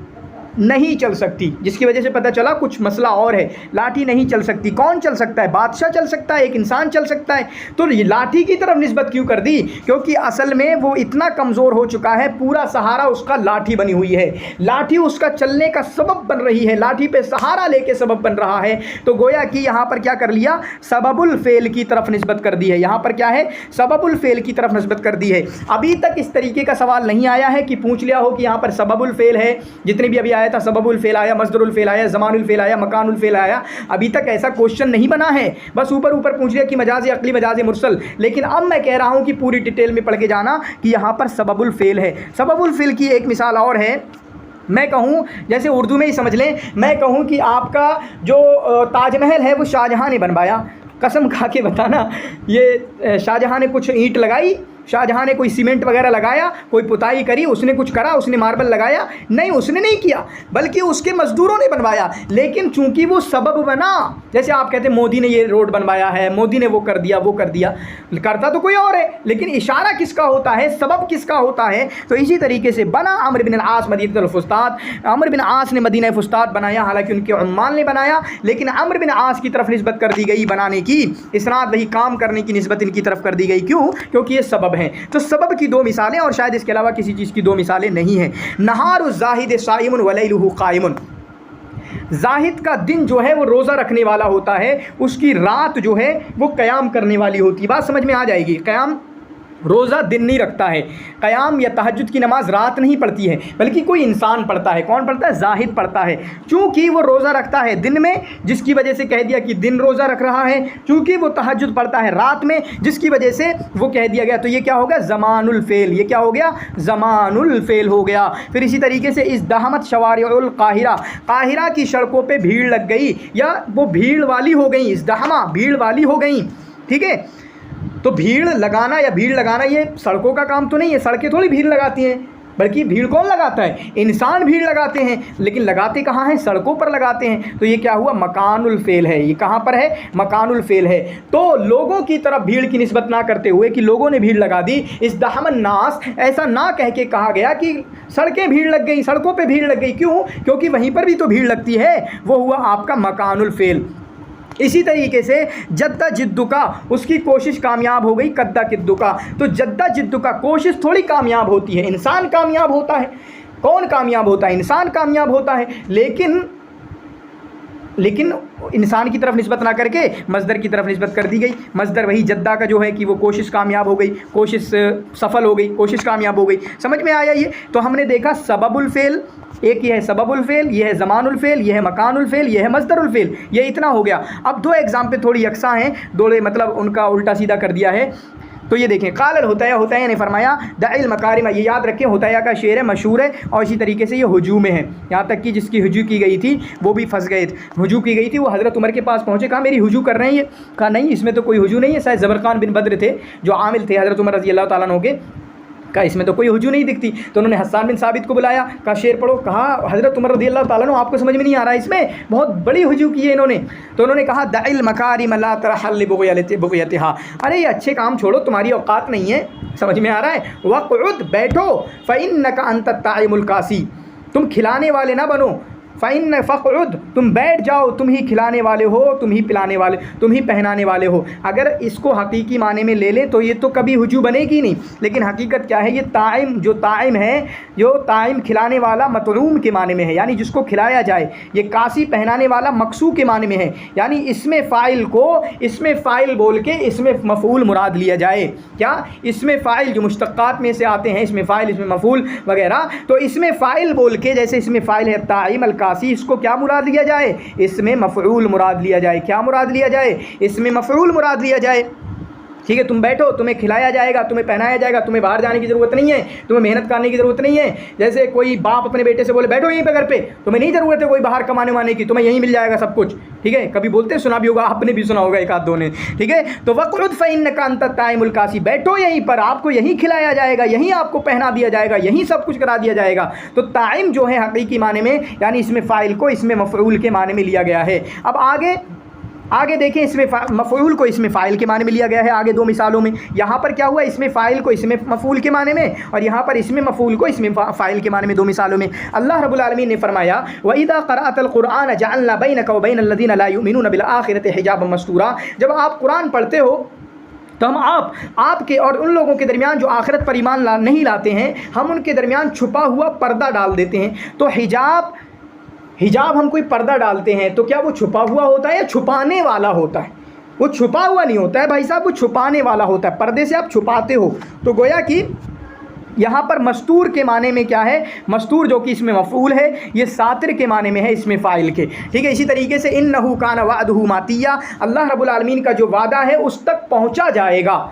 नहीं चल सकती, जिसकी वजह से पता चला कुछ मसला और है, लाठी नहीं चल सकती। कौन चल सकता है? बादशाह चल सकता है, एक इंसान चल सकता है, तो ये लाठी की तरफ निस्बत क्यों कर दी? क्योंकि असल में वो इतना कमज़ोर हो चुका है, पूरा सहारा उसका लाठी बनी हुई है, लाठी उसका चलने का सबब बन रही है, लाठी पे सहारा लेके सबब बन रहा है। तो गोया कि यहाँ पर क्या कर लिया, सबबुल फ़ेल की तरफ निस्बत कर दी है, यहाँ पर क्या है, सबबुल फ़ेल की तरफ निस्बत कर दी है। अभी तक इस तरीके का सवाल नहीं आया है कि पूछ लिया हो कि यहाँ पर सबबुल फ़ेल है, जितने भी अभी आया था, सबबुल फ़ेल आया, मस्दरुल फ़ेल आया, ज़मानुल फ़ेल आया, मकानुल फ़ेल आया, अभी तक ऐसा क्वेश्चन नहीं बना है, बस ऊपर ऊपर पूछ लिया कि मजाज अक़ली, मजाज मुरसल। लेकिन अब मैं कह रहा हूँ कि पूरी डिटेल में पढ़ के जाना कि यहाँ पर सबबुल फ़ेल है। सबबुल फ़ेल की एक मिसाल और है, मैं कहूँ, जैसे उर्दू में ही समझ लें, मैं कहूँ कि आपका जो ताजमहल है वो शाहजहाँ ने बनवाया, कसम खा के बताना, ये शाहजहाँ ने कुछ ईंट लगाई, शाहजहाँ ने कोई सीमेंट वगैरह लगाया, कोई पुताई करी, उसने कुछ करा, उसने मार्बल लगाया, नहीं, उसने नहीं किया, बल्कि उसके मज़दूरों ने बनवाया। लेकिन चूंकि वो सबब बना, जैसे आप कहते हैं मोदी ने ये रोड बनवाया है, मोदी ने वो कर दिया, वो कर दिया, करता तो कोई और है, लेकिन इशारा किसका होता है, सबब किसका होता है? तो इसी तरीके से बना अम्र बिन आस मदीनतुल फुस्तात, अम्र बिन आस ने मदीना फुस्तात बनाया, हालांकि उनके उम्मान ने बनाया, लेकिन अम्र बिन आस की तरफ निस्बत कर दी गई बनाने की, इसनाद वही काम करने की निस्बत इनकी तरफ कर दी गई। क्यों? क्योंकि ये सबब हैं। तो सबब की दो मिसालें, और शायद इसके अलावा किसी चीज़ की दो मिसालें नहीं हैं। नहारु ज़ाहिद साइमुन वलैलुहु क़ाइमुन, जाहिद का दिन जो है वो रोज़ा रखने वाला होता है, उसकी रात जो है वो क़याम करने वाली होती है। बात समझ में आ जाएगी। क़याम रोज़ा दिन नहीं रखता है, क़याम या तहज्जुद की नमाज रात नहीं पढ़ती है, बल्कि कोई इंसान पढ़ता है। कौन पढ़ता है? जाहिद पढ़ता है। चूँकि वो रोज़ा रखता है दिन में, जिसकी वजह से कह दिया कि दिन रोज़ा रख रहा है, चूँकि वो तहज्जुद पढ़ता है रात में, जिसकी वजह से वो कह दिया गया। तो ये क्या हो गया? ज़मानुल फ़ेल। ये क्या हो गया? ज़मानुल फ़ेल हो गया। फिर इसी तरीके से इज़्दहमत शवारिउल काहिरा, काहिरा की सड़कों पर भीड़ लग गई, या वो भीड़ वाली हो गई, इज़्दहमा भीड़ वाली हो गई, ठीक है। तो भीड़ लगाना या भीड़ लगाना ये सड़कों का काम तो नहीं है, सड़कें थोड़ी भीड़ लगाती हैं, बल्कि भीड़ कौन लगाता है? इंसान भीड़ लगाते हैं, लेकिन लगाते कहाँ हैं? सड़कों पर लगाते हैं। तो ये क्या हुआ? मकानुल फ़ेल है। ये कहाँ पर है? मकानुल फ़ेल है। तो लोगों की तरफ भीड़ की निस्बत ना करते हुए कि लोगों ने भीड़ लगा दी, इज़्दहमन नास ऐसा ना कह के कहा गया कि सड़कें भीड़ लग गई, सड़कों पर भीड़ लग गई। क्यों? क्योंकि वहीं पर भी तो भीड़ लगती है, वो हुआ आपका मकानुल फ़ेल। इसी तरीके से जद्दा जिद्दुका, उसकी कोशिश कामयाब हो गई, कद्दा किद्दुका। तो जद्दा जिद्दुका, कोशिश थोड़ी कामयाब होती है, इंसान कामयाब होता है। कौन कामयाब होता है? इंसान कामयाब होता है। लेकिन इंसान की तरफ निस्बत ना करके मज़दर की तरफ निस्बत कर दी गई। मज़दर वही जद्दा का जो है कि वो कोशिश कामयाब हो गई, कोशिश सफल हो गई, कोशिश कामयाब हो गई। समझ में आया ये? तो हमने देखा सबबुल फ़ेल, एक ये है सबबुल फ़ेल, ये है ज़मानुल फ़ेल, ये है मकानुल फ़ेल, ये है मज़दरुल फ़ेल। ये इतना हो गया। अब दो एग्ज़ाम पे थोड़ी यकसा हैं, दो मतलब उनका उल्टा सीधा कर दिया है। तो ये देखें, क़ाल होताया, होताया ने फरमाया, दअल मकारिम, ये याद रखें, होताया का शेर है, मशहूर है, और इसी तरीके से ये हुजू में है। यहाँ तक कि जिसकी हुजू की गई थी वो भी फंस गए थे। हुजू की गई थी, वो हज़रत उमर के पास पहुँचे, कहा मेरी हुजू कर रहे हैं ये। कहा नहीं, इसमें तो कोई हुजू नहीं है, शायद ज़बरक़ान बिन बद्र थे जो आमिल थे हज़रत उमर रज़ी अल्लाह ताला अन्हु के। کہا اس میں تو کوئی وجہ نہیں دکھتی. تو انہوں نے حسان بن ثابت کو بلایا, کہا شعر پڑھو. کہا حضرت عمر رضی اللہ تعالیٰ عنہ آپ کو سمجھ میں نہیں آ رہا, اس میں بہت بڑی وجہ کی ہے انہوں نے. تو انہوں نے کہا دع المکارم لا ترحل لبغیتها, ارے یہ اچھے کام چھوڑو, تمہاری اوقات نہیں ہے. سمجھ میں آ رہا ہے؟ وقعد, بیٹھو. فإنک انت الطاعم القاسی, تم کھلانے والے نہ بنو. فقعد, تم بیٹھ جاؤ, تم ہی کھلانے والے ہو, تم ہی پلانے والے, تم ہی پہنانے والے ہو. اگر اس کو حقیقی معنی میں لے لیں تو یہ تو کبھی ہجو بنے گی نہیں, لیکن حقیقت کیا ہے, یہ طاعم, جو طاعم ہے, جو طاعم کھلانے والا مطعوم کے معنی میں ہے, یعنی جس کو کھلایا جائے. یہ کاسی پہنانے والا مقصو کے معنی میں ہے, یعنی اس میں فاعل کو اس میں فاعل بول کے اس میں مفعول مراد لیا جائے. کیا اس میں فاعل جو مشتقات میں سے آتے ہیں, اس میں فاعل, اس میں مفعول وغیرہ, تو اس میں فاعل بول کے, جیسے اس میں فاعل ہے طاعم القاسی, اس کو کیا مراد لیا جائے, اس میں مفعول مراد لیا جائے. کیا مراد لیا جائے, اس میں مفعول مراد لیا جائے. ٹھیک ہے, تم بیٹھو, تمہیں کھلایا جائے گا, تمہیں پہنایا جائے گا, تمہیں باہر جانے کی ضرورت نہیں ہے, تمہیں محنت کرنے کی ضرورت نہیں ہے. جیسے کوئی باپ اپنے بیٹے سے بولے بیٹھو یہیں پہ گھر پہ, تمہیں نہیں ضرورت ہے کوئی باہر کمانے وانے کی, تمہیں یہیں مل جائے گا سب کچھ. ٹھیک ہے, کبھی بولتے سنا بھی ہوگا, آپ نے بھی سنا ہوگا ایک آدھ دو نے. ٹھیک ہے, تو وقعد فإنک انت الطاعم القاسی, بیٹھو یہیں پر, آپ کو یہیں کھلایا جائے گا, یہیں آپ کو پہنا دیا جائے گا, یہیں سب کچھ کرا دیا جائے گا. تو طاعم جو ہے حقیقی معنی میں, یعنی اس میں فاعل کو اس میں مفعول کے معنی میں لیا گیا ہے. اب آگے دیکھیں, اس میں مفعول کو اس میں فاعل کے معنی میں لیا گیا ہے. آگے دو مثالوں میں یہاں پر کیا ہوا, اس میں فاعل کو اس میں مفعول کے معنی میں, اور یہاں پر اس میں مفعول کو اس میں فاعل کے معنی میں. دو مثالوں میں اللہ رب العالمین نے فرمایا وَإِذَا قَرَأْتَ الْقُرْآنَ جَعَلْنَا بَيْنَكَ وَبَيْنَ الَّذِينَ لَا يُؤْمِنُونَ بِالْآخِرَةِ حِجَابًا مَسْتُورًا. جب آپ قرآن پڑھتے ہو تو ہم آپ کے اور ان لوگوں کے درمیان جو آخرت پر ایمان نہیں لاتے ہیں, ہم ان کے درمیان چھپا ہوا پردہ ڈال دیتے ہیں. تو حجاب ہم کوئی پردہ ڈالتے ہیں تو کیا وہ چھپا ہوا ہوتا ہے یا چھپانے والا ہوتا ہے؟ وہ چھپا ہوا نہیں ہوتا ہے بھائی صاحب, وہ چھپانے والا ہوتا ہے, پردے سے آپ چھپاتے ہو. تو گویا کہ یہاں پر مستور کے معنی میں کیا ہے, مستور جو کہ اس میں مفعول ہے, یہ ساتر کے معنی میں ہے اس میں فاعل کے. ٹھیک ہے, اسی طریقے سے انہ کان وعدہ ماتیا, اللہ رب العالمین کا جو وعدہ ہے اس تک پہنچا جائے گا,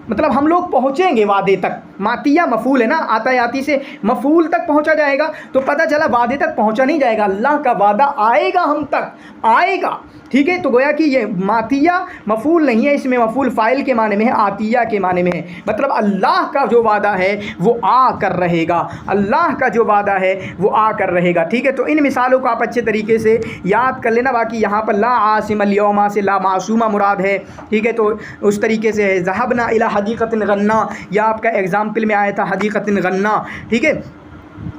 مطلب ہم لوگ پہنچیں گے وعدے تک. ماتیہ مفعول ہے نا, آتا یاتی سے مفعول تک پہنچا جائے گا, تو پتہ چلا وعدے تک پہنچا نہیں جائے گا, اللہ کا وعدہ آئے گا, ہم تک آئے گا. ٹھیک ہے, تو گویا کہ یہ ماتیہ مفعول نہیں ہے, اس میں مفعول فاعل کے معنی میں ہے, آتیہ کے معنی میں ہے. مطلب اللہ کا جو وعدہ ہے وہ آ کر رہے گا, اللہ کا جو وعدہ ہے وہ آ کر رہے گا. ٹھیک ہے, تو ان مثالوں کو آپ اچھے طریقے سے یاد کر لینا. باقی یہاں پر لا عاصم الیوم سے لا معصومہ مراد ہے. ٹھیک ہے, تو اس طریقے سے ہے ذهبنا الی حدیقۃ غنا, یا آپ کا ایگزامپل میں آیا تھا حدیقۃ غنا. ٹھیک ہے,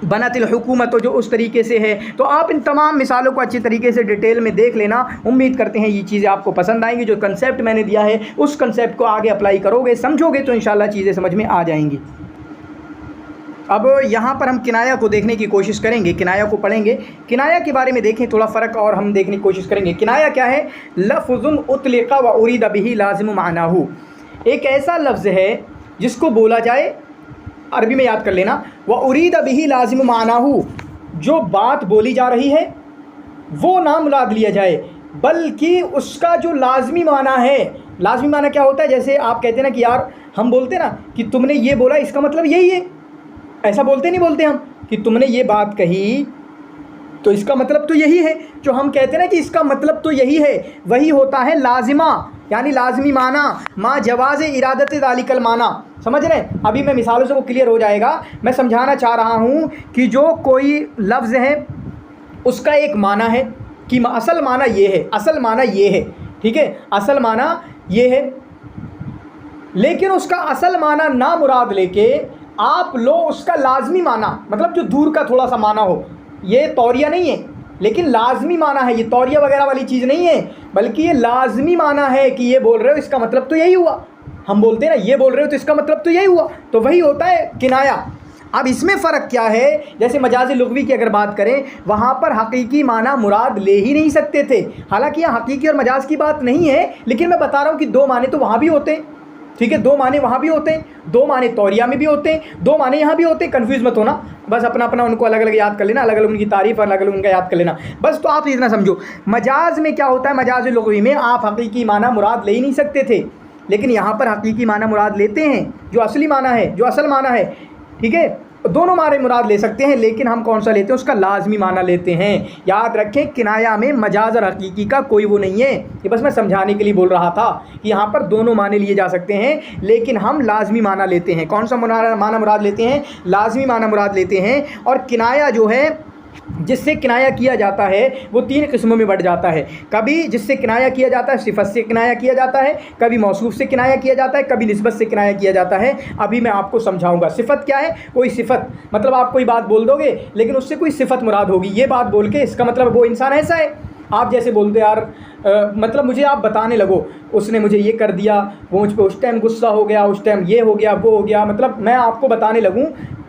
بنت الحکومت, جو اس طریقے سے ہے. تو آپ ان تمام مثالوں کو اچھی طریقے سے ڈیٹیل میں دیکھ لینا. امید کرتے ہیں یہ چیزیں آپ کو پسند آئیں گی. جو کنسیپٹ میں نے دیا ہے اس کنسیپٹ کو آگے اپلائی کرو گے, سمجھو گے, تو انشاءاللہ چیزیں سمجھ میں آ جائیں گی. اب یہاں پر ہم کنایا کو دیکھنے کی کوشش کریں گے, کنایا کو پڑھیں گے. کنایا کے بارے میں دیکھیں تھوڑا فرق, اور ہم دیکھنے کی کوشش کریں گے. کنایا کیا ہے, لفظ اطلق و ارید به لازم معناہ, ایک ایسا لفظ ہے جس کو بولا جائے, عربی میں یاد کر لینا, وَأُرِيدَ بِهِ لازم معناہ, جو بات بولی جا رہی ہے وہ نہ مراد لیا جائے, بلکہ اس کا جو لازمی معنی ہے. لازمی معنی کیا ہوتا ہے, جیسے آپ کہتے ہیں نا کہ یار, ہم بولتے نا کہ تم نے یہ بولا اس کا مطلب یہی ہے, ایسا بولتے نہیں بولتے ہم کہ تم نے یہ بات کہی تو اس کا مطلب تو یہی ہے. جو ہم کہتے ہیں نا کہ اس کا مطلب تو یہی ہے, وہی ہوتا ہے لازمہ, یعنی لازمی معنی. ما جواز ارادت ذالک المعنی, سمجھ رہے ہیں؟ ابھی میں مثالوں سے وہ کلیئر ہو جائے گا. میں سمجھانا چاہ رہا ہوں کہ جو کوئی لفظ ہے اس کا ایک معنی ہے کہ اصل معنی یہ ہے, اصل معنی یہ ہے. ٹھیک ہے, اصل معنی یہ ہے, لیکن اس کا اصل معنی نہ مراد لے کے آپ لو اس کا لازمی معنی, مطلب جو دور کا تھوڑا سا معنی ہو. یہ توریہ نہیں ہے لیکن لازمی معنی ہے, یہ توریہ وغیرہ والی چیز نہیں ہے, بلکہ یہ لازمی معنی ہے کہ یہ بول رہے ہو اس کا مطلب تو یہی ہوا. ہم بولتے ہیں نا یہ بول رہے ہو تو اس کا مطلب تو یہی ہوا, تو وہی ہوتا ہے کنایا. اب اس میں فرق کیا ہے, جیسے مجاز لغوی کی اگر بات کریں, وہاں پر حقیقی معنی مراد لے ہی نہیں سکتے تھے. حالانکہ یہاں حقیقی اور مجاز کی بات نہیں ہے, لیکن میں بتا رہا ہوں کہ دو معنی تو وہاں بھی ہوتے ہیں. ٹھیک ہے, دو معنی وہاں بھی ہوتے ہیں, دو معنی توریہ میں بھی ہوتے ہیں, دو معنی یہاں بھی ہوتے ہیں. کنفیوز مت ہونا, بس اپنا اپنا ان کو الگ الگ یاد کر لینا, الگ الگ ان کی تعریف اور الگ الگ ان کا یاد کر لینا بس. تو آپ اتنا سمجھو, مجاز میں کیا ہوتا ہے, مجاز لغوی میں آپ حقیقی معنی مراد لے ہی نہیں سکتے تھے, لیکن یہاں پر حقیقی معنی مراد لیتے ہیں, جو اصلی معنی ہے, جو اصل معنی ہے. ٹھیک ہے, दोनों माने मुराद ले सकते हैं, लेकिन हम कौन सा लेते हैं, उसका लाजमी माना लेते हैं। याद रखें, किनाया में मजाज और हकीकी का कोई वो नहीं है। ये बस मैं समझाने के लिए बोल रहा था कि यहाँ पर दोनों माने लिए जा सकते हैं, लेकिन हम लाजमी माना लेते हैं। कौन सा माना मुराद लेते हैं, लाजमी माना मुराद लेते हैं। और किनाया जो है, जिससे किनाया किया जाता है, वो 3 किस्मों में बढ़ जाता है। कभी जिससे किनाया किया जाता है सिफत से किनाया किया जाता है, कभी मौसूफ से किनाया किया जाता है, कभी निस्बत से किनाया किया जाता है। अभी मैं आपको समझाऊंगा। सिफत क्या है, कोई सिफत मतलब आप कोई बात बोल दोगे लेकिन उससे कोई सिफत मुराद होगी। ये बात बोल के इसका मतलब वो इंसान ऐसा है। आप जैसे बोलते यार मतलब मुझे आप बताने लगो, उसने मुझे ये कर दिया, वो मुझ पर उस टाइम गुस्सा हो गया, उस टाइम ये हो गया, वो हो गया। मतलब मैं आपको बताने लगूँ,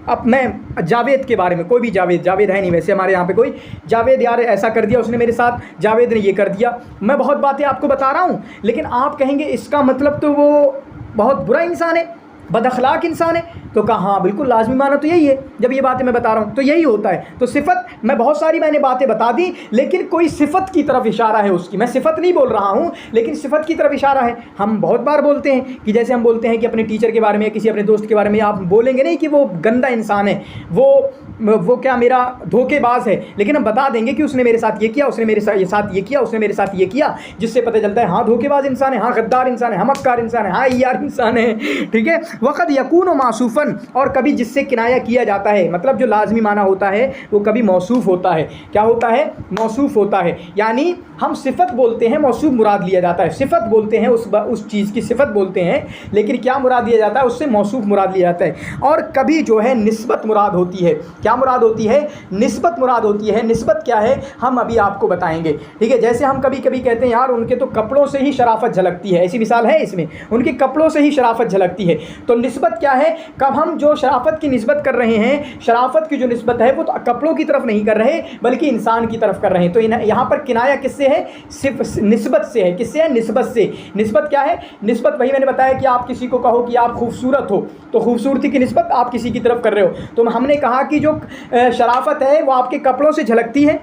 अब मैं जावेद के बारे में, कोई भी जावेद है नहीं वैसे हमारे यहाँ पे कोई, जावेद यार ऐसा कर दिया उसने मेरे साथ, जावेद ने ये कर दिया। मैं बहुत बातें आपको बता रहा हूँ, लेकिन आप कहेंगे इसका मतलब तो वो बहुत बुरा इंसान है, बदअखलाक इंसान है। तो कहा हाँ बिल्कुल, लाजमी माना तो यही है। जब ये बातें मैं बता रहा हूँ तो यही होता है। तो सिफत मैं बहुत सारी मैंने बातें बता दी, लेकिन कोई सिफत की तरफ इशारा है उसकी। मैं सिफत नहीं बोल रहा हूँ, लेकिन सिफत की तरफ इशारा है। हम बहुत बार बोलते हैं कि जैसे हम बोलते हैं कि अपने टीचर के बारे में, किसी अपने दोस्त के बारे में आप बोलेंगे नहीं कि वो गंदा इंसान है, वो क्या मेरा धोखेबाज है, लेकिन हम बता देंगे कि उसने मेरे साथ ये किया, उसने मेरे साथ ये किया, उसने मेरे साथ ये किया, जिससे पता चलता है हाँ धोखेबाज इंसान है, हाँ गद्दार इंसान है, हाँ मक्कार इंसान है, हाँ यार इंसान है। ठीक है। वक़द यकून मासूफन, और कभी जिससे किनाया किया जाता है, मतलब जो लाजमी माना होता है वो कभी मौसूफ होता है। क्या होता है, मौसूफ होता है। यानी हम सिफत बोलते हैं, मौसूफ मुराद लिया जाता है। सिफत बोलते हैं, उस चीज़ की सिफत बोलते हैं, लेकिन क्या मुराद लिया जाता है, उससे मौसूफ मुराद लिया जाता है। और कभी जो है निस्बत मुराद होती है। क्या मुराद होती है, निस्बत मुराद होती है। निस्बत क्या है, हम अभी आपको बताएंगे। ठीक है। जैसे हम कभी कभी कहते हैं यार उनके तो कपड़ों से ही शराफत झलकती है, ऐसी मिसाल है इसमें, उनके कपड़ों से ही शराफत झलकती है। तो निस्बत क्या है, कब हम जो शराफत की निस्बत कर रहे हैं, शराफत की जो निस्बत है वो तो कपड़ों की तरफ नहीं कर रहे बल्कि इंसान की तरफ कर रहे हैं। तो यहाँ पर किनाया किससे है, सिर्फ निस्बत से है। किससे है, निस्बत से। निस्बत क्या है, निस्बत वही मैंने बताया कि आप किसी को कहो कि आप खूबसूरत हो, तो खूबसूरती की निस्बत आप किसी की तरफ कर रहे हो। तो हमने कहा कि जो शराफत है वो आपके कपड़ों से झलकती है,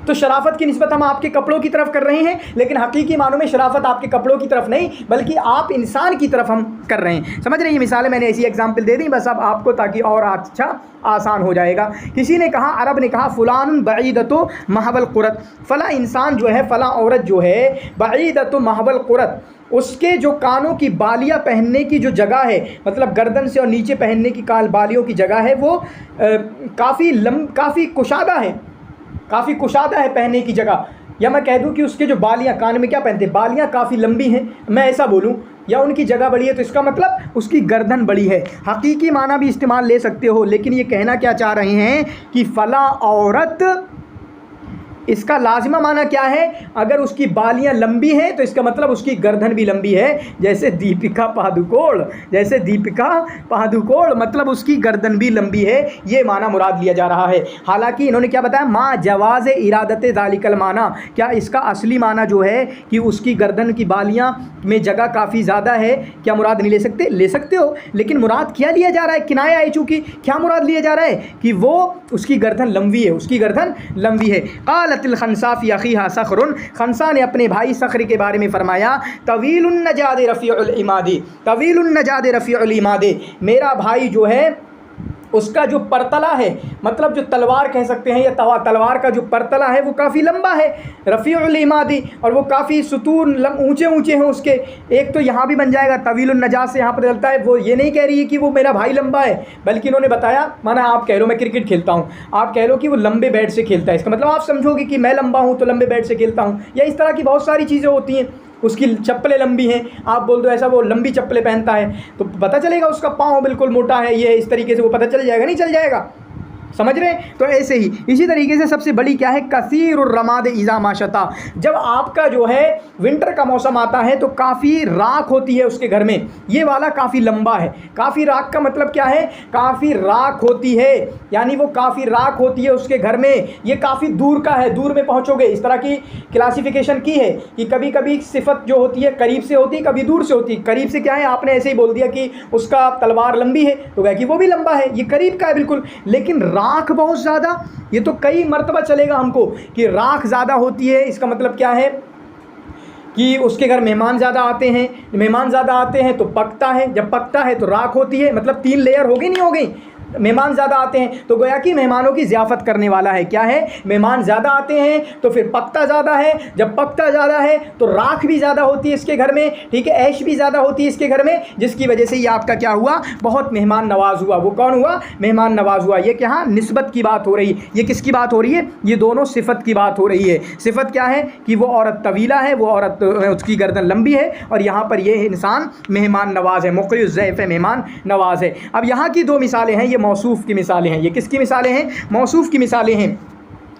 तो शराफत की निस्बत हम आपके कपड़ों की तरफ कर रहे हैं, लेकिन हकीकी मानों में शराफत आपके कपड़ों की तरफ नहीं बल्कि आप इंसान की तरफ हम कर रहे हैं। समझ रहे हैं, ये मिसालें मैंने ऐसी एग्जाम्पल दे दी बस अब आपको, ताकि और अच्छा आसान हो जाएगा। किसी ने कहा, अरब ने कहा, फ़ुलान बईदतो महवल कुरत, फ़ला इंसान जो है, फ़ला औरत जो है, बईदतो महवल कुरत, उसके जो कानों की बालियाँ पहनने की जो जगह है, मतलब गर्दन से और नीचे पहनने की बालियों की जगह है, वो काफ़ी कुशादा है, काफ़ी कुशादा है पहनने की जगह। या मैं कह दूं कि उसके जो बालियाँ, कान में क्या पहनते हैं, बालियाँ काफ़ी लंबी हैं, मैं ऐसा बोलूं, या उनकी जगह बड़ी है, तो इसका मतलब उसकी गर्दन बड़ी है। हकीकी माना भी इस्तेमाल ले सकते हो, लेकिन ये कहना क्या चाह रहे हैं कि फ़ला औरत, इसका लाजिमा माना क्या है, अगर उसकी बालियां लंबी हैं तो इसका मतलब उसकी गर्दन भी लंबी है। जैसे दीपिका पादुकोण, मतलब उसकी गर्दन भी लंबी है, ये माना मुराद लिया जा रहा है। हालांकि इन्होंने क्या बताया, माँ जवाज़ इरादत ज़ालिकल माना, क्या इसका असली माना जो है कि उसकी गर्दन की बालियां में जगह काफ़ी ज़्यादा है, क्या मुराद नहीं ले सकते, ले सकते हो, लेकिन मुराद क्या लिया जा रहा है, किनाया है चूँकि, क्या मुराद लिया जा रहा है कि वो उसकी गर्दन लंबी है, उसकी गर्दन लंबी है। खनसा फी अखीहा सखरुन, खनसा ने अपने भाई सखर के बारे में फरमाया, तवीलुन नजाद रफ़ीउल इमादी, तवीलुन नजाद रफ़ीउल इमादी, मेरा भाई जो है उसका जो परतला है, मतलब जो तलवार कह सकते हैं, या तलवार का जो परतला है वो काफ़ी लंबा है, रफ़ीउल इमादी, और वो काफ़ी सुतून ऊंचे ऊंचे हैं उसके। एक तो यहाँ भी बन जाएगा तवीलुन नजाद से, यहाँ पर चलता है, वो ये नहीं कह रही है कि वो मेरा भाई लंबा है, बल्कि इन्होंने बताया, माना आप कह लो मैं क्रिकेट खेलता हूँ, आप कह लो कि वो लंबे बैट से खेलता है, इसका मतलब आप समझोगे कि मैं लंबा हूँ तो लंबे बैट से खेलता हूँ, या इस तरह की बहुत सारी चीज़ें होती हैं। उसकी चप्पलें लंबी हैं, आप बोल दो ऐसा वो लंबी चप्पलें पहनता है, तो पता चलेगा उसका पाँव बिल्कुल मोटा है, ये इस तरीके से वो पता चल जाएगा, नहीं चल जाएगा, समझ रहे हैं। तो ऐसे ही इसी तरीके से सबसे बड़ी क्या है, कसीरुर रमाद इज़ा माशता, जब आपका जो है विंटर का मौसम आता है तो काफ़ी राख होती है उसके घर में, ये वाला काफ़ी लंबा है। काफ़ी राख का मतलब क्या है, काफ़ी राख होती है, यानी वो काफ़ी राख होती है उसके घर में, ये काफ़ी दूर का है, दूर में पहुँचोगे। इस तरह की क्लासिफिकेशन की है कि कभी कभी सिफत जो होती है करीब से होती है, कभी दूर से होती है। करीब से क्या है, आपने ऐसे ही बोल दिया कि उसका तलवार लंबी है, तो क्या कि वो भी लंबा है, ये करीब का है बिल्कुल। लेकिन राख बहुत ज़्यादा, ये तो कई मर्तबा चलेगा हमको कि राख ज़्यादा होती है, इसका मतलब क्या है कि उसके घर मेहमान ज़्यादा आते हैं, मेहमान ज़्यादा आते हैं तो पकता है, जब पकता है तो राख होती है, मतलब 3 लेयर हो गई, नहीं हो गई, مہمان زیادہ آتے ہیں تو گویا کہ مہمانوں کی ضیافت کرنے والا ہے. کیا ہے؟ مہمان زیادہ آتے ہیں تو پھر پکتا زیادہ ہے. جب پکتا زیادہ ہے تو راکھ بھی زیادہ ہوتی ہے اس کے گھر میں. ٹھیک ہے، عیش بھی زیادہ ہوتی ہے اس کے گھر میں، جس کی وجہ سے یہ آپ کا کیا ہوا؟ بہت مہمان نواز ہوا. وہ کون ہوا؟ مہمان نواز ہوا. یہ کیا نسبت کی بات ہو رہی ہے. یہ کس کی بات ہو رہی ہے؟ یہ دونوں صفت کی بات ہو رہی ہے. صفت کیا ہے؟ کہ وہ عورت طویلہ ہے، وہ عورت اس کی گردن لمبی ہے، اور یہاں پر یہ انسان مہمان نواز ہے، مقری الضیف ہے، مہمان نواز ہے. اب یہاں کی دو مثالیں ہیں، یہ موصوف کی مثالیں ہیں. یہ کس کی مثالیں ہیں؟ موصوف کی مثالیں ہیں.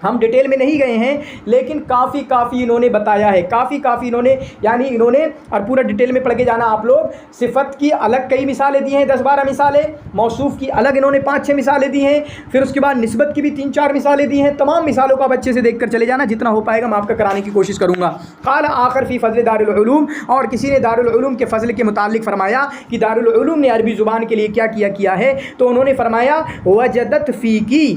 ہم ڈیٹیل میں نہیں گئے ہیں، لیکن کافی انہوں نے بتایا ہے، کافی انہوں نے اور پورا ڈیٹیل میں پڑھ کے جانا آپ لوگ. صفت کی الگ کئی مثالیں دی ہیں، 10-12 مثالیں. موصوف کی الگ انہوں نے 5-6 مثالیں دی ہیں. پھر اس کے بعد نسبت کی بھی 3-4 مثالیں دی ہیں. تمام مثالوں کو آپ اچھے سے دیکھ کر چلے جانا، جتنا ہو پائے گا میں آپ کا کرانے کی کوشش کروں گا. قال آخر فی فضل دارالعلوم، اور کسی نے دارالعلوم کے فضل کے متعلق فرمایا کہ دارالعلوم نے عربی زبان کے لیے کیا ہے. تو انہوں نے فرمایا وجدت فی کی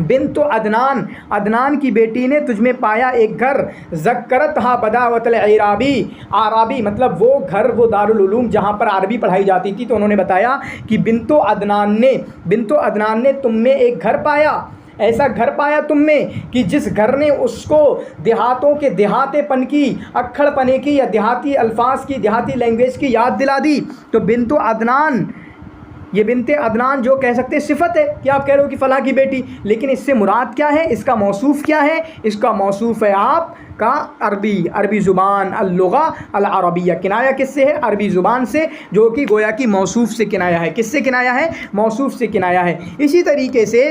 بنت عدنان، عدنان کی بیٹی نے تجھ میں پایا ایک گھر. ذکرتھا بداوت العرابی، عرابی مطلب وہ گھر، وہ دارالعلوم جہاں پر عربی پڑھائی جاتی تھی. تو انہوں نے بتایا کہ بنت عدنان نے تم میں ایک گھر پایا، ایسا گھر پایا تم میں کہ جس گھر نے اس کو دیہاتوں کے دیہاتے پن کی، اکھڑ پنے کی، یا دیہاتی الفاظ کی، دیہاتی لینگویج کی یاد دلا دی. تو بنت عدنان، یہ بنت عدنان جو کہہ سکتے صفت ہے کہ آپ کہہ رہے ہو کہ فلاں کی بیٹی، لیکن اس سے مراد کیا ہے؟ اس کا موصوف کیا ہے؟ اس کا موصوف ہے آپ کا عربی زبان، اللغہ العربیہ. کنایہ کس سے ہے؟ عربی زبان سے، جو کہ گویا کہ موصوف سے کنایہ ہے. کس سے کنایہ ہے؟ موصوف سے کنایہ ہے. اسی طریقے سے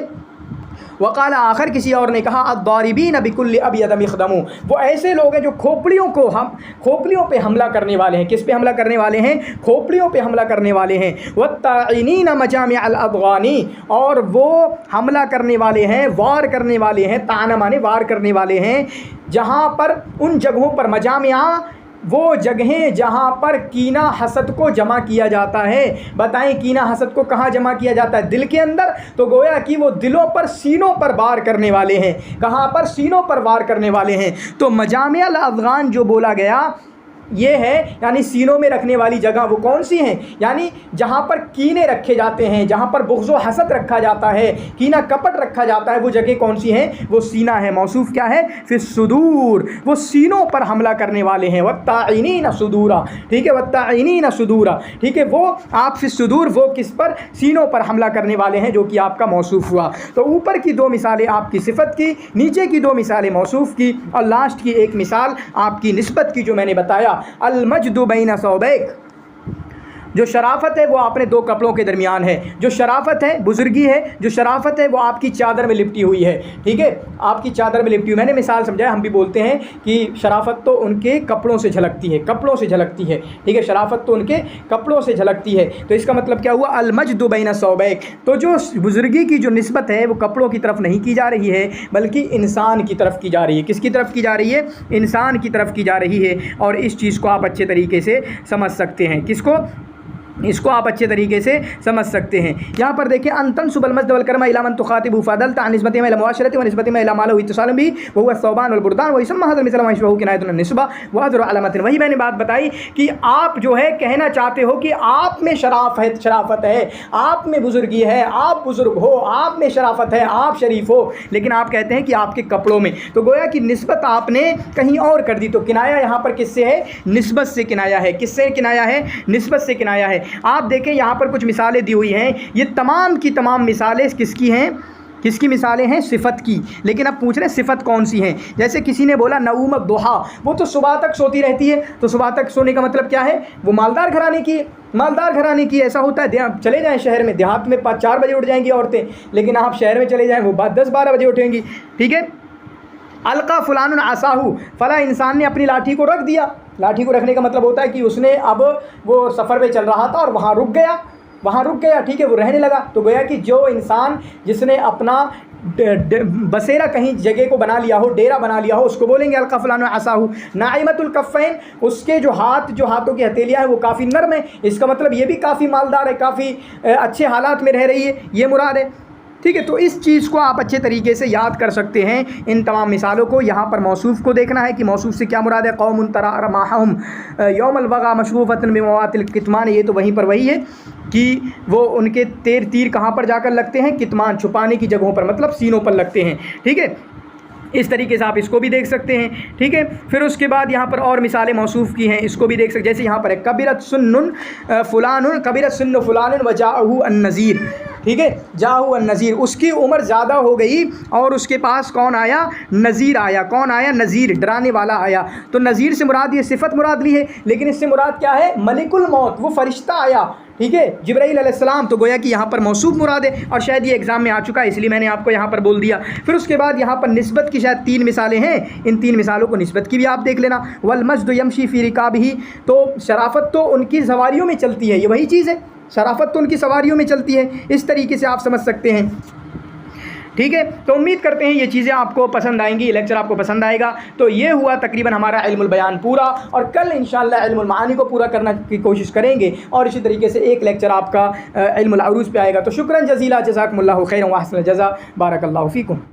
وقال آخر، کسی اور نے کہا الضاربین بکل ابیض مخدم، وہ ایسے لوگ ہیں جو کھوپڑیوں پہ حملہ کرنے والے ہیں. کس پہ حملہ کرنے والے ہیں؟ کھوپڑیوں پہ حملہ کرنے والے ہیں. والطاعنین مجامع الاضغانی، اور وہ حملہ کرنے والے ہیں، وار کرنے والے ہیں. طعن مانے وار کرنے والے ہیں، جہاں پر ان جگہوں پر، مجامع وہ جگہیں جہاں پر کینہ حسد کو جمع کیا جاتا ہے. بتائیں کینہ حسد کو کہاں جمع کیا جاتا ہے؟ دل کے اندر. تو گویا کہ وہ دلوں پر، سینوں پر وار کرنے والے ہیں. کہاں پر؟ سینوں پر وار کرنے والے ہیں. تو مجامع الاذغان جو بولا گیا یہ ہے، یعنی سینوں میں رکھنے والی جگہ وہ کون سی ہیں؟ یعنی جہاں پر کینے رکھے جاتے ہیں، جہاں پر بغض و حسد رکھا جاتا ہے، کینہ کپٹ رکھا جاتا ہے، وہ جگہ کون سی ہیں؟ وہ سینہ ہے. موصوف کیا ہے؟ فی الصدور، وہ سینوں پر حملہ کرنے والے ہیں. والطاعنین صدورا، ٹھیک ہے، والطاعنین صدورا، ٹھیک ہے، وہ آپ فی الصدور، وہ کس پر؟ سینوں پر حملہ کرنے والے ہیں، جو کہ آپ کا موصوف ہوا. تو اوپر کی 2 مثالیں آپ کی صفت کی، نیچے کی 2 مثالیں موصوف کی، اور لاسٹ کی 1 مثال آپ کی نسبت کی جو میں نے بتایا. المجد بین ثوبیک، جو شرافت ہے وہ اپنے 2 کپڑوں کے درمیان ہے. جو شرافت ہے بزرگی ہے، جو شرافت ہے وہ آپ کی چادر میں لپٹی ہوئی ہے. ٹھیک ہے، آپ کی چادر میں لپٹی ہوئی. میں نے مثال سمجھایا، ہم بھی بولتے ہیں کہ شرافت تو ان کے کپڑوں سے جھلکتی ہے، کپڑوں سے جھلکتی ہے. ٹھیک ہے، شرافت تو ان کے کپڑوں سے جھلکتی ہے. تو اس کا مطلب کیا ہوا؟ المجد بین ثوبیک. تو جو بزرگی کی جو نسبت ہے وہ کپڑوں کی طرف نہیں کی جا رہی ہے، بلکہ انسان کی طرف کی جا رہی ہے. کس کی طرف کی جا رہی ہے؟ انسان کی طرف کی جا رہی ہے. اور اس چیز کو آپ اچھے طریقے سے سمجھ سکتے ہیں. کس کو؟ اس کو آپ اچھے طریقے سے سمجھ سکتے ہیں. یہاں پر دیکھیں، ان تنسب المجد والکرم الى من تخاطب فضلت عن نسبتهم الى معاشرته ونسبتهم الى ماله اتصال به وهو الثوبان والبردان ويسمى هذا المثل ما يشبهه كنايه عن النسبه واذر علامه. وہی میں نے بات بتائی کہ آپ جو ہے کہنا چاہتے ہو کہ آپ میں شرافت ہے، آپ میں بزرگی ہے، آپ بزرگ ہو، آپ میں شرافت ہے، آپ شریف ہو، لیکن آپ کہتے ہیں کہ آپ کے کپڑوں میں. تو گویا کہ نسبت آپ نے کہیں اور کر دی. تو کنایا یہاں پر کس سے ہے؟ نسبت سے کنایا ہے. کس سے کنایا ہے؟ نسبت سے کنایا ہے. آپ دیکھیں یہاں پر کچھ مثالیں دی ہوئی ہیں، یہ تمام کی تمام مثالیں کس کی ہیں؟ کس کی مثالیں ہیں؟ صفت کی. لیکن اب پوچھ رہے ہیں صفت کون سی ہیں. جیسے کسی نے بولا نعوم الضحیٰ، وہ تو صبح تک سوتی رہتی ہے. تو صبح تک سونے کا مطلب کیا ہے؟ وہ مالدار گھرانے کی ہے. مالدار گھرانے کی ایسا ہوتا ہے. چلے جائیں شہر میں، دیہات میں 4 بجے اٹھ جائیں گی عورتیں، لیکن آپ شہر میں چلے جائیں وہ 10-12 بجے اٹھیں گی. ٹھیک ہے. القا فلان عصاہو، فلاں انسان نے اپنی لاٹھی کو رکھ دیا. لاٹھی کو رکھنے کا مطلب ہوتا ہے کہ اس نے اب وہ سفر پہ چل رہا تھا اور وہاں رک گیا. ٹھیک ہے، وہ رہنے لگا. تو گویا کہ جو انسان جس نے اپنا بسیرا کہیں جگہ کو بنا لیا ہو، ڈیرا بنا لیا ہو، اس کو بولیں گے القا فلان عصاہو. ناعمۃ الکفین، اس کے جو ہاتھوں کی ہتھیلیاں ہیں وہ کافی نرم ہیں. اس کا مطلب یہ بھی کافی مالدار ہے، کافی اچھے حالات میں رہ رہی ہے، یہ مراد ہے. ٹھیक ہے, تو اس چیز کو آپ اچھے طریقے سے یاد کر سکتے ہیں. ان تمام مثالوں کو یہاں پر موصوف کو دیکھنا ہے کہ موصوف سے کیا مراد ہے. قوم ترى رماحهم یوم الوغى مشروفة بموات الکتمان, یہ تو وہیں پر وہی ہے کہ وہ ان کے تیر کہاں پر جا کر لگتے ہیں, کتمان چھپانے کی جگہوں پر, مطلب سینوں پر لگتے ہیں. ٹھیک ہے, اس طریقے سے آپ اس کو بھی دیکھ سکتے ہیں. ٹھیک ہے, پھر اس کے بعد یہاں پر اور مثالیں موصوف کی ہیں, اس کو بھی دیکھ سکتے. جیسے یہاں پر ہے کبرت سن فلان, کبرت سن فلان وجاءہ النذیر. ٹھیک ہے, جاءہ النذیر, اس کی عمر زیادہ ہو گئی اور اس کے پاس کون آیا, نذیر آیا. کون آیا, نذیر, ڈرانے والا آیا. تو نذیر سے مراد یہ صفت مراد لی ہے, لیکن اس سے مراد کیا ہے, ملک الموت, وہ فرشتہ آیا. ٹھیک ہے, جبرائیل علیہ السلام, تو گویا کہ یہاں پر موصوف مراد ہے, اور شاید یہ ایگزام میں آ چکا ہے اس لیے میں نے آپ کو یہاں پر بول دیا. پھر اس کے بعد یہاں پر نسبت کی شاید 3 مثالیں ہیں, ان 3 مثالوں کو نسبت کی بھی آپ دیکھ لینا. والمجد یمشی فی رکابہ, تو شرافت تو ان کی سواریوں میں چلتی ہے, یہ وہی چیز ہے, شرافت تو ان کی سواریوں میں چلتی ہے. اس طریقے سے آپ سمجھ سکتے ہیں. ٹھیک ہے, تو امید کرتے ہیں یہ چیزیں آپ کو پسند آئیں گی, یہ لیکچر آپ کو پسند آئے گا. تو یہ ہوا تقریباً ہمارا علم البیان پورا, اور کل انشاءاللہ علم المعانی کو پورا کرنے کی کوشش کریں گے, اور اسی طریقے سے ایک لیکچر آپ کا علم العروض پہ آئے گا. تو شکراً جزیلا, جزاکم اللہ خیرا واحسن الجزا, بارک اللہ فیکم.